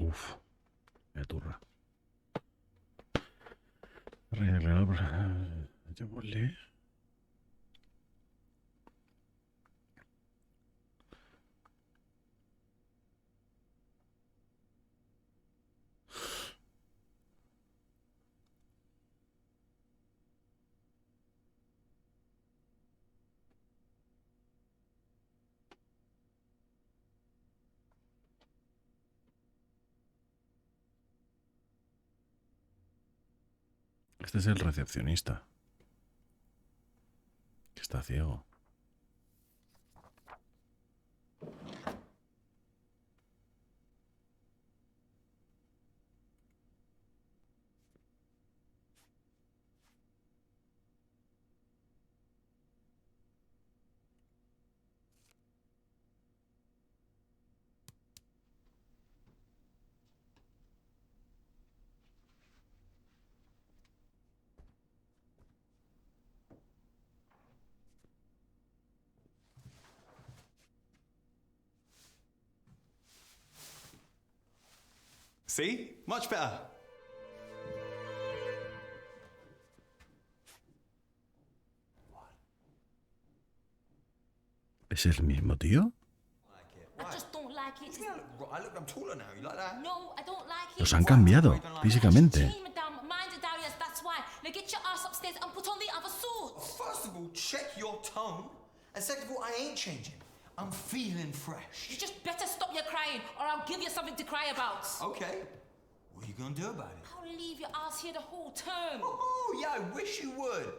Uf, me turra. Rey de regalo, llamémosle. Este es el recepcionista, que está ciego. See? Much better. ¿Es el mismo tío? I just don't like it. Look, I'm taller now. You like that? No, I don't like it. Los han cambiado físicamente. Mind it, Darius, that's why. Now get your ass upstairs and put on the other suit. First of all, check your tone. And second of all, I ain't changing. I'm feeling fresh. You just better stop your crying, or I'll give you something to cry about. Okay. What are you gonna do about it? I'll leave your ass here the whole term. Oh, yeah, I wish you would.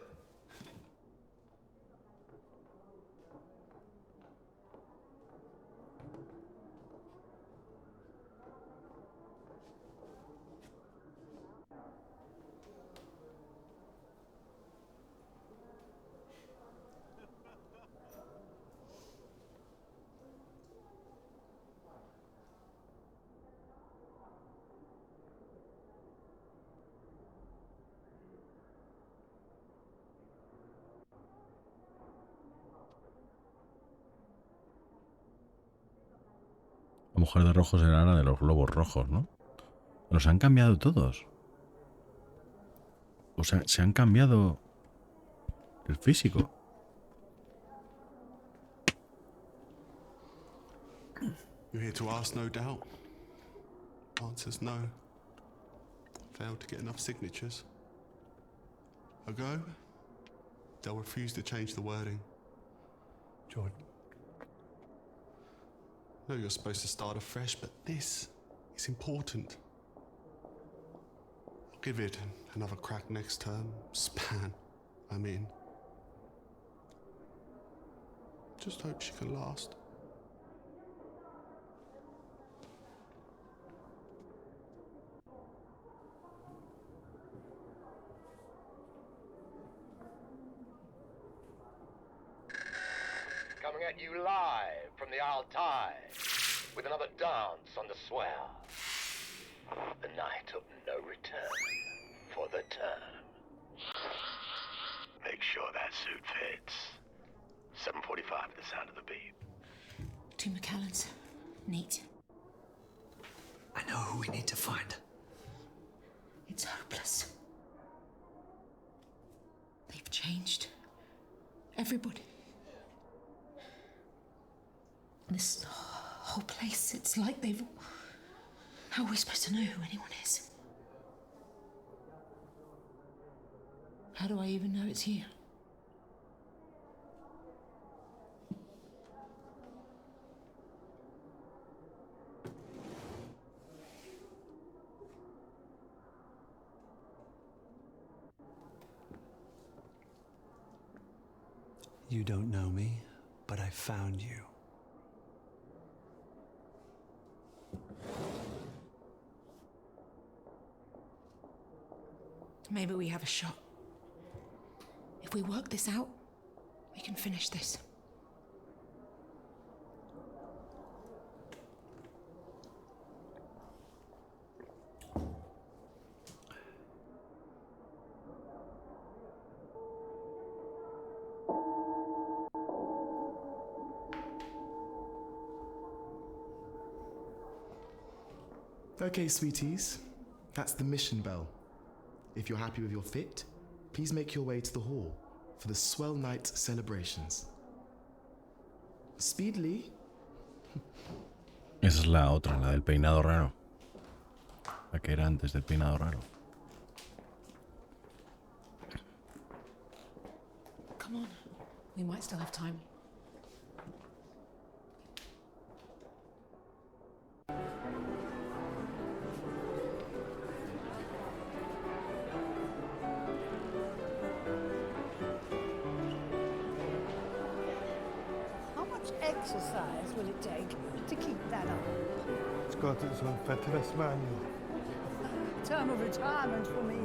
La mujer de rojo será la de los globos rojos, ¿no? Los han cambiado todos. O sea, se han cambiado el físico. You're here to ask, no doubt. Answer's no. Failed to get enough signatures. A go? They'll refuse to change the wording. Jordan. No, you're supposed to start afresh, but this is important. I'll give it another crack next term. Span, I mean. Just hope she can last. Coming at you live from the Altai with another dance on the swell. The night of no return for the term. Make sure that suit fits. 7:45 at the sound of the beep. 2 McAllens. Neat. I know who we need to find. It's hopeless. They've changed. Everybody. This whole place, it's like they've... How are we supposed to know who anyone is? How do I even know it's you? You don't know me, but I found you. Maybe we have a shot. If we work this out, we can finish this. Okay, sweeties. That's the mission bell. If you're happy with your fit, please make your way to the hall for the swell night celebrations. Speedily. Esa es la otra, la del peinado raro. La que era antes del peinado raro. Come on. We might still have time. How much exercise will it take to keep that up? It's got its own fitness manual. Term of retirement for me.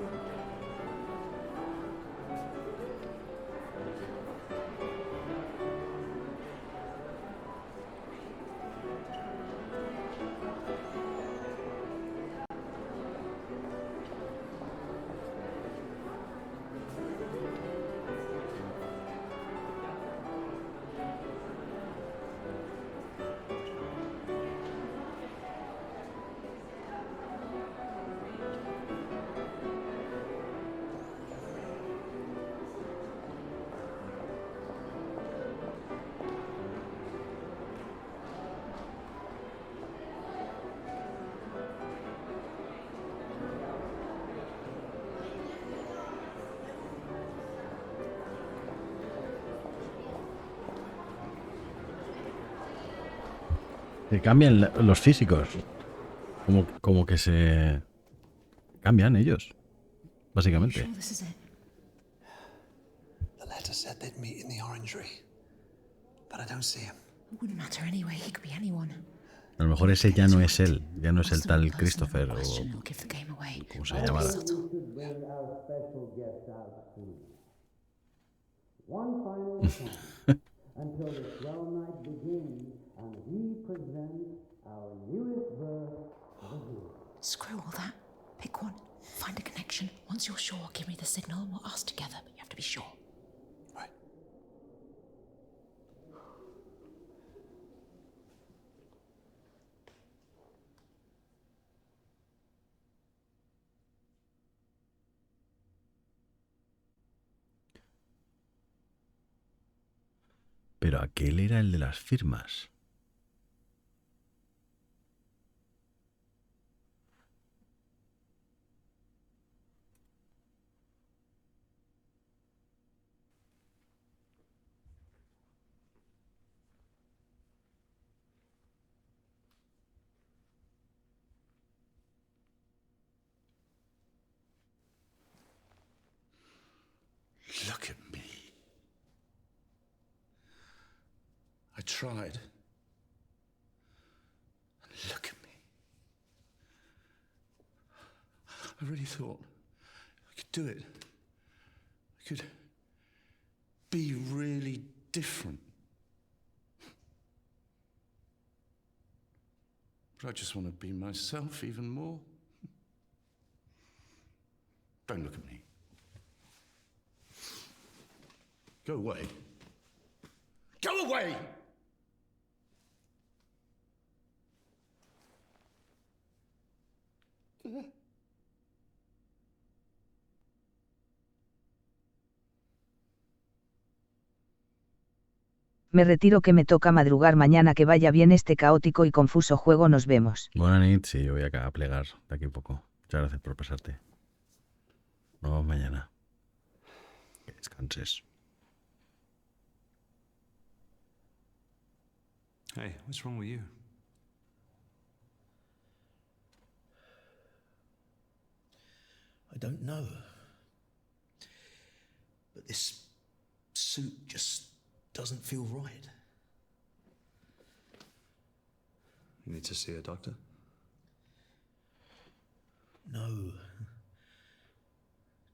Que cambian los físicos. Como que se cambian ellos, básicamente. The letter said they'd meet in the orangery, but I don't see him. It wouldn't matter anyway. He could be anyone. A lo mejor ese ya no es él, ya no es el tal Christopher o como se llamara. One final chance until the swell night begins and we present our newest verse of the year. Screw all that. Pick one. Find a connection. Once you're sure, give me the signal and we'll ask together, but you have to be sure. Right. Pero aquel era el de las firmas. Look at me. I tried. And look at me. I really thought I could do it. I could be really different. But I just want to be myself even more. Don't look at me. Go away. Go away! Me retiro que me toca madrugar mañana, que vaya bien este caótico y confuso juego, nos vemos. Buenas noches, sí, yo voy a plegar de aquí a poco. Muchas gracias por pasarte. Nos vemos mañana. Que descanses. Hey, what's wrong with you? I don't know. But this suit just doesn't feel right. You need to see a doctor? No.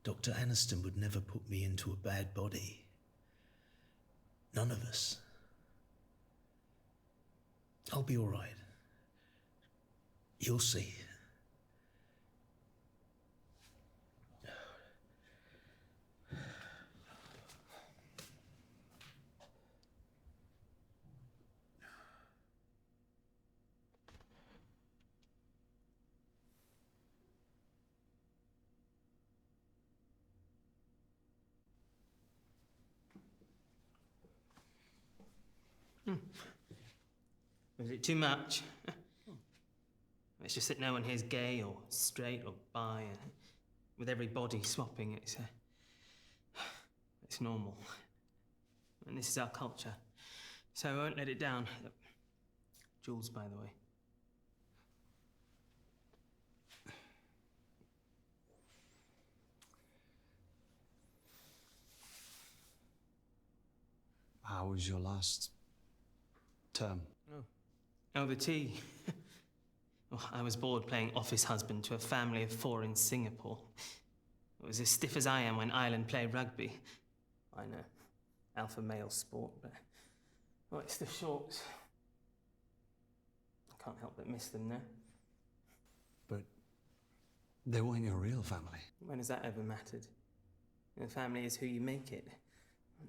Dr. Aniston would never put me into a bad body. None of us. I'll be all right. You'll see. Was it too much? It's just that no one here's gay or straight or bi. With every body swapping, it's normal. And this is our culture. So I won't let it down. Jules, by the way. How was your last term? Oh, the tea. Oh, I was bored playing office husband to a family of 4 in Singapore. It was as stiff as I am when Ireland play rugby. I know, alpha male sport, but... Oh, it's the shorts. I can't help but miss them now. But they weren't your real family. When has that ever mattered? The family is who you make it.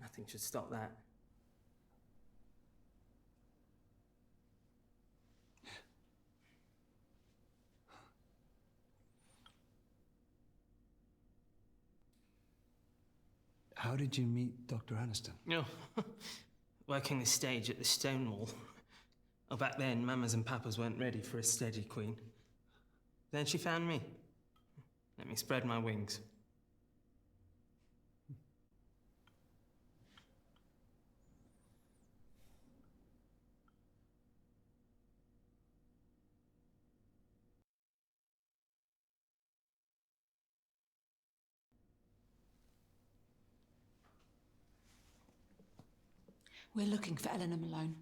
Nothing should stop that. How did you meet Dr. Aniston? No, working the stage at the Stonewall. Oh, back then, mamas and papas weren't ready for a steady queen. Then she found me. Let me spread my wings. We're looking for Eleanor Malone.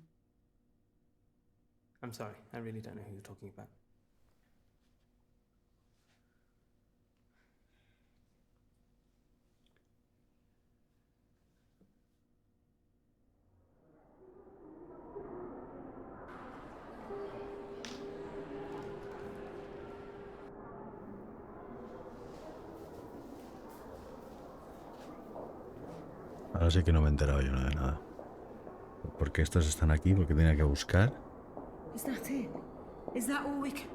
I'm sorry, I really don't know who you're talking about. Ahora sí que no me he enterado yo de nada. ¿Por qué estos están aquí? ¿Por qué tenía que buscar? Is that it? Is that all we can...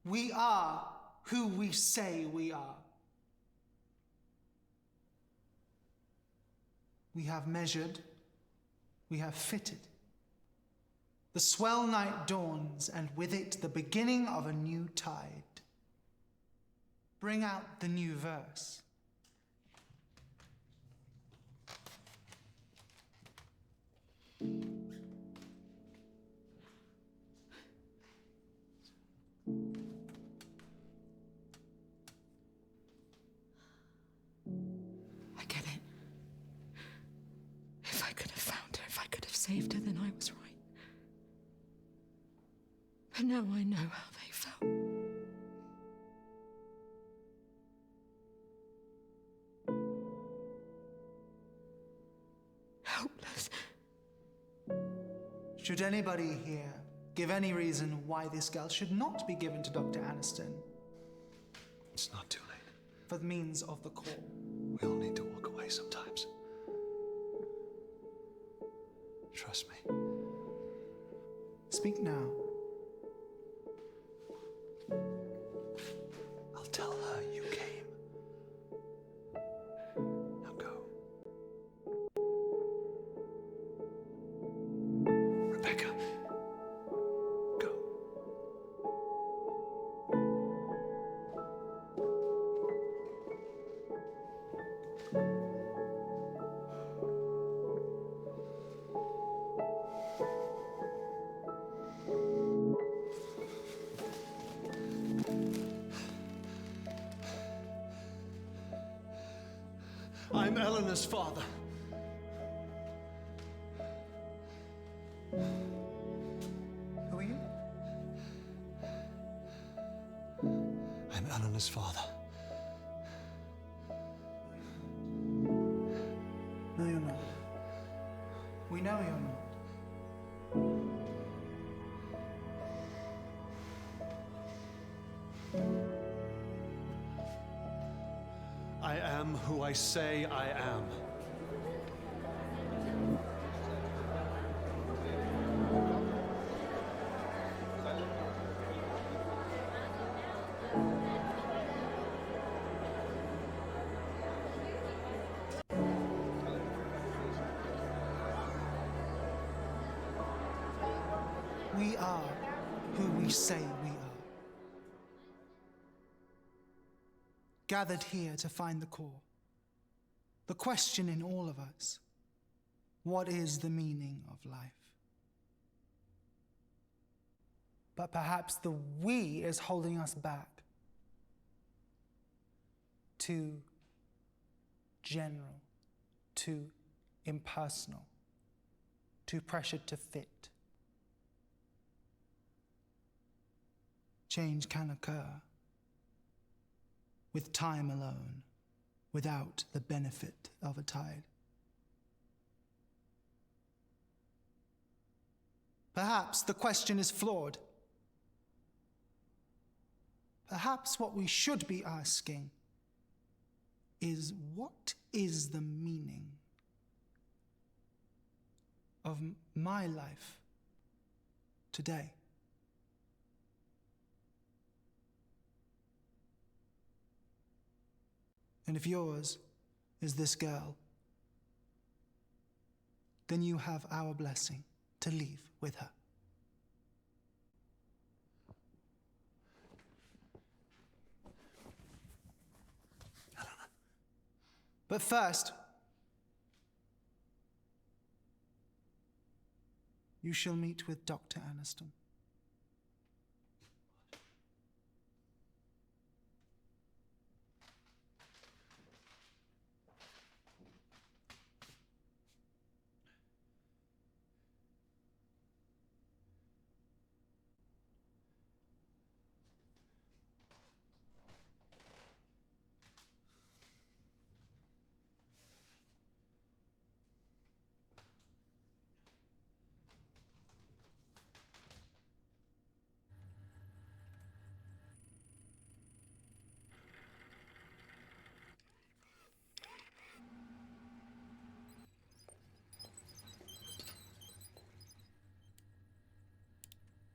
We are who we say we are. We have measured, we have fitted. The swell night dawns, and with it the beginning of a new tide. Bring out the new verse. I get it. If I could have found her, if I could have saved her, then I was right. But now I know how they felt. Helpless. Should anybody here give any reason why this girl should not be given to Dr. Aniston? It's not too late. For the means of the call. We all need to walk away sometimes. Trust me. Speak now. I'll tell her you came. Now go. Rebecca. Go. I'm Eleanor's father. Who are you? I'm Eleanor's father. No, you're not. We know you're not. I am who I say I am. we are who we say we are. Gathered here to find the core. The question in all of us: what is the meaning of life? But perhaps the we is holding us back. Too general, too impersonal, too pressured to fit. Change can occur with time alone, without the benefit of a tide. Perhaps the question is flawed. Perhaps what we should be asking is, what is the meaning of my life today? And if yours is this girl, then you have our blessing to leave with her. Eleanor. But first, you shall meet with Dr. Aniston.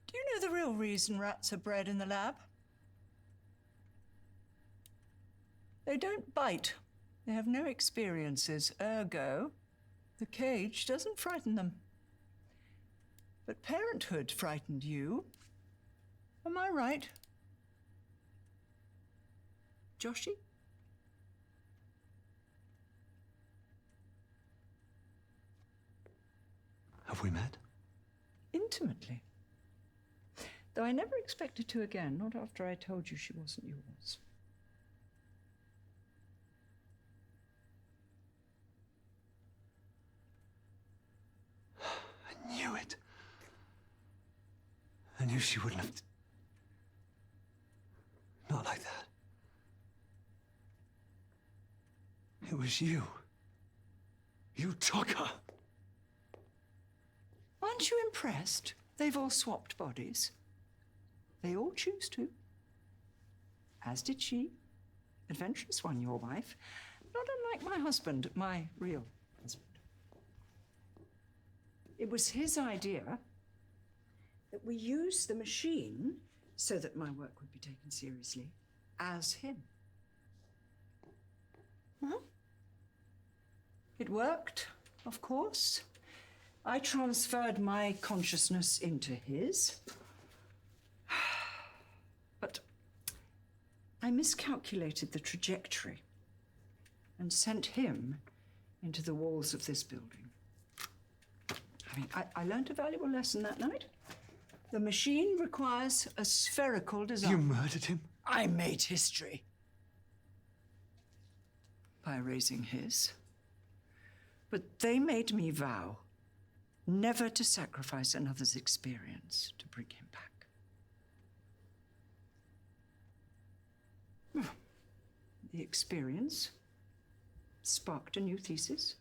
Do you know the real reason rats are bred in the lab? They don't bite. They have no experiences. Ergo, the cage doesn't frighten them. But parenthood frightened you. Am I right? Joshy? Have we met? Intimately. Though I never expected to again, not after I told you she wasn't yours. I knew it. I knew she wouldn't have... Not like that. It was you. You took her. Aren't you impressed? They've all swapped bodies. They all choose to. As did she. Adventurous one, your wife. Not unlike my husband, my real husband. It was his idea that we use the machine so that my work would be taken seriously as him. Huh? It worked, of course. I transferred my consciousness into his. But I miscalculated the trajectory and sent him into the walls of this building. I mean, I learned a valuable lesson that night. The machine requires a spherical design. You murdered him? I made history by erasing his. But they made me vow never to sacrifice another's experience to bring him back. The experience sparked a new thesis.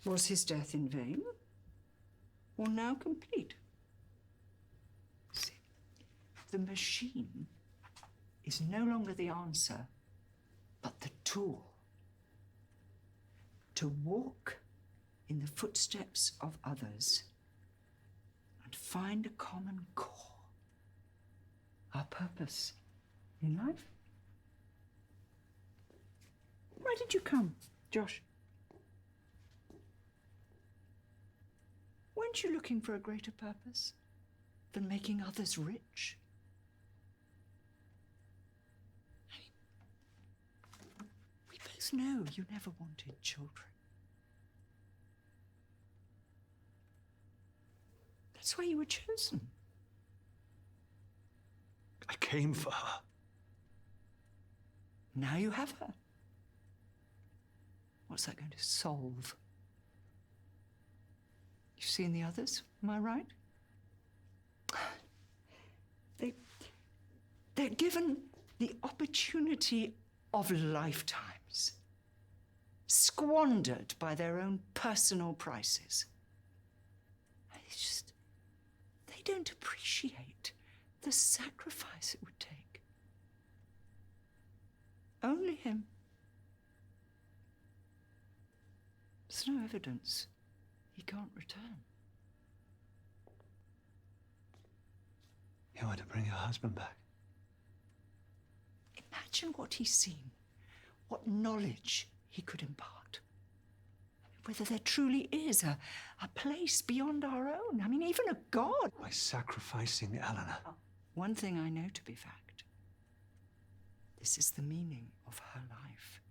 Was his death in vain, or now complete? See, the machine is no longer the answer, but the tool. To walk in the footsteps of others and find a common core, our purpose in life. Why did you come, Josh? Weren't you looking for a greater purpose? than making others rich. We both know you never wanted children. That's why you were chosen. I came for her. Now you have her. What's that going to solve? You've seen the others, am I right? They're given the opportunity of lifetimes, squandered by their own personal prices. They don't appreciate the sacrifice it would take. Only him. There's no evidence he can't return. You want to bring your husband back? Imagine what he's seen, what knowledge he could impart. Whether there truly is a place beyond our own. I mean, even a God. By sacrificing Eleanor. One thing I know to be fact. This is the meaning of her life.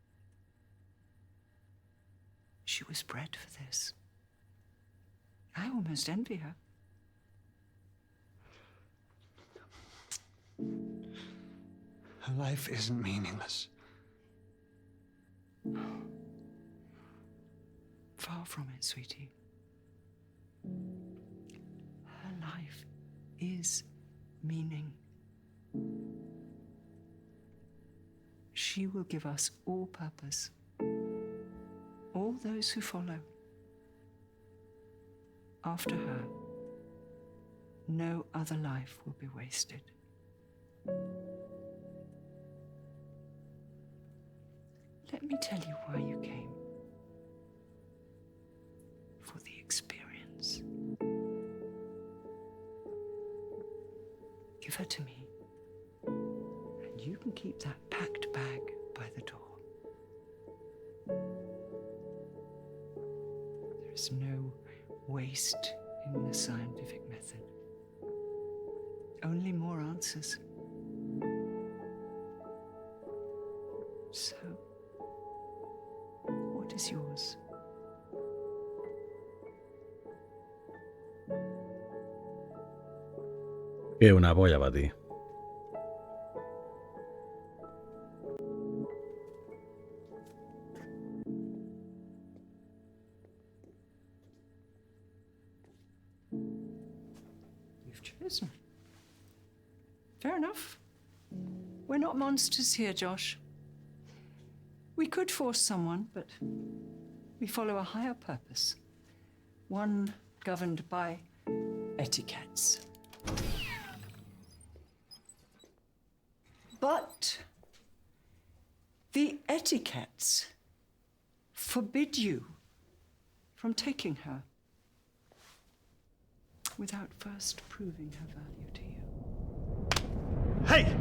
She was bred for this. I almost envy her. Her life isn't meaningless. Far from it, sweetie. Her life is meaning. She will give us all purpose. All those who follow. After her, no other life will be wasted. Let me tell you why you came. For the experience. Give her to me, and you can keep that packed bag by the door. There is no waste in the scientific method. Only more answers. So, what is yours? Que una polla para ti. You've chosen. Fair enough. We're not monsters here, Josh. We could force someone, but we follow a higher purpose. One governed by etiquettes. But the etiquettes forbid you from taking her without first proving her value to you. Hey!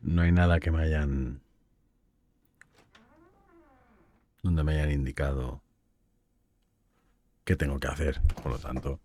No hay nada que me hayan... donde me hayan indicado qué tengo que hacer, por lo tanto.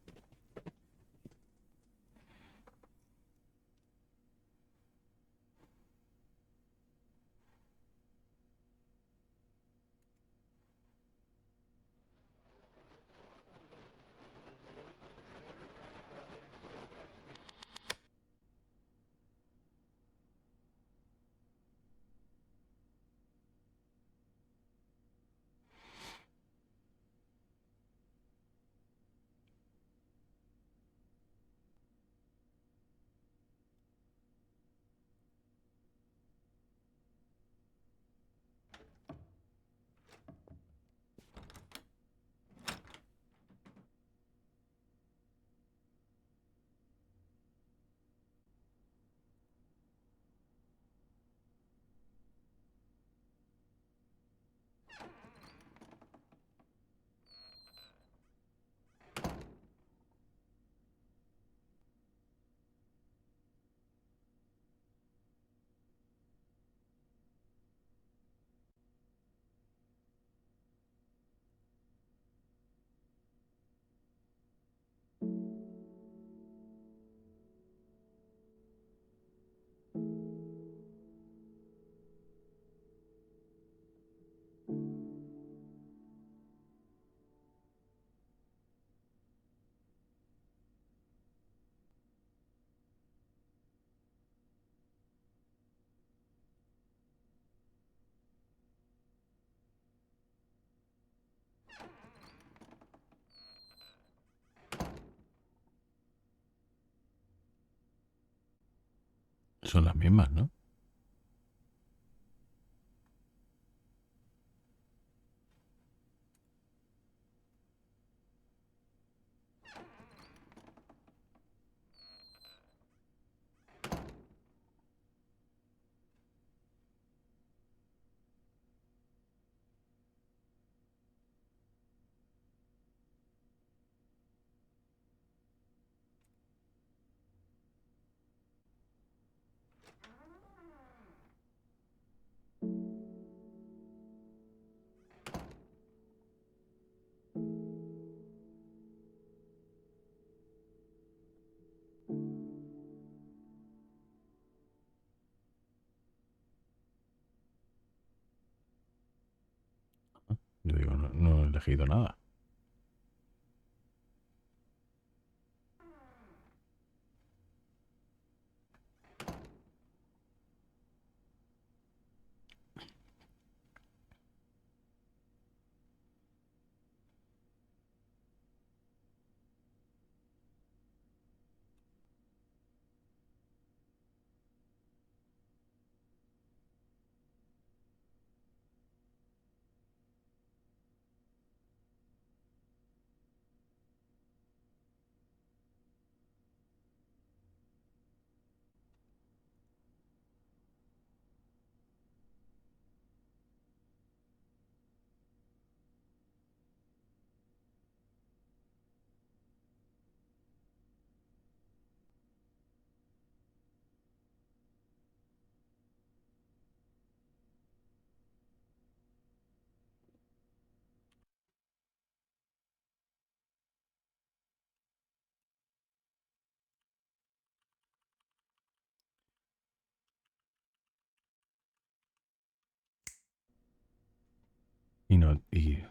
Son las mismas, ¿no? Yo digo, no he elegido nada. Y no, y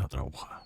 La otra aguja.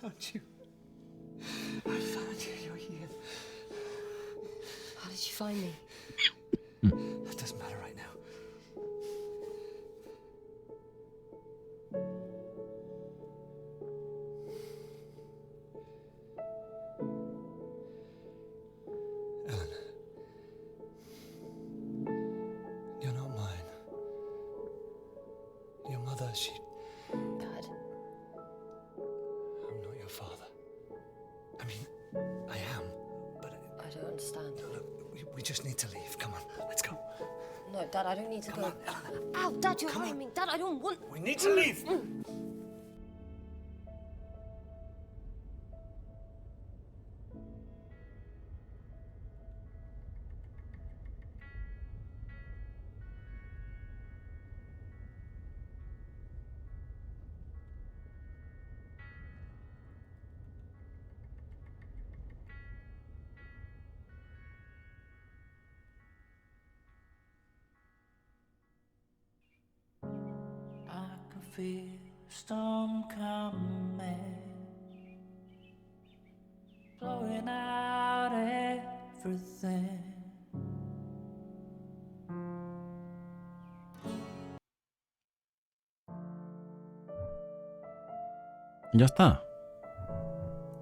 Found you. I found you. You're here. How did you find me? That doesn't matter right now. Ellen, you're not mine. Your mother, she... Dad. I'm not your father. I mean, I am, but... I don't understand. Look, we just need to leave. Come on, let's go. No, Dad, I don't need to Come go. on, Ellen. Ow, Dad, you're hurting me. Dad, I don't want... We need to leave. I can feel a storm coming. blowing out everything. Ya está.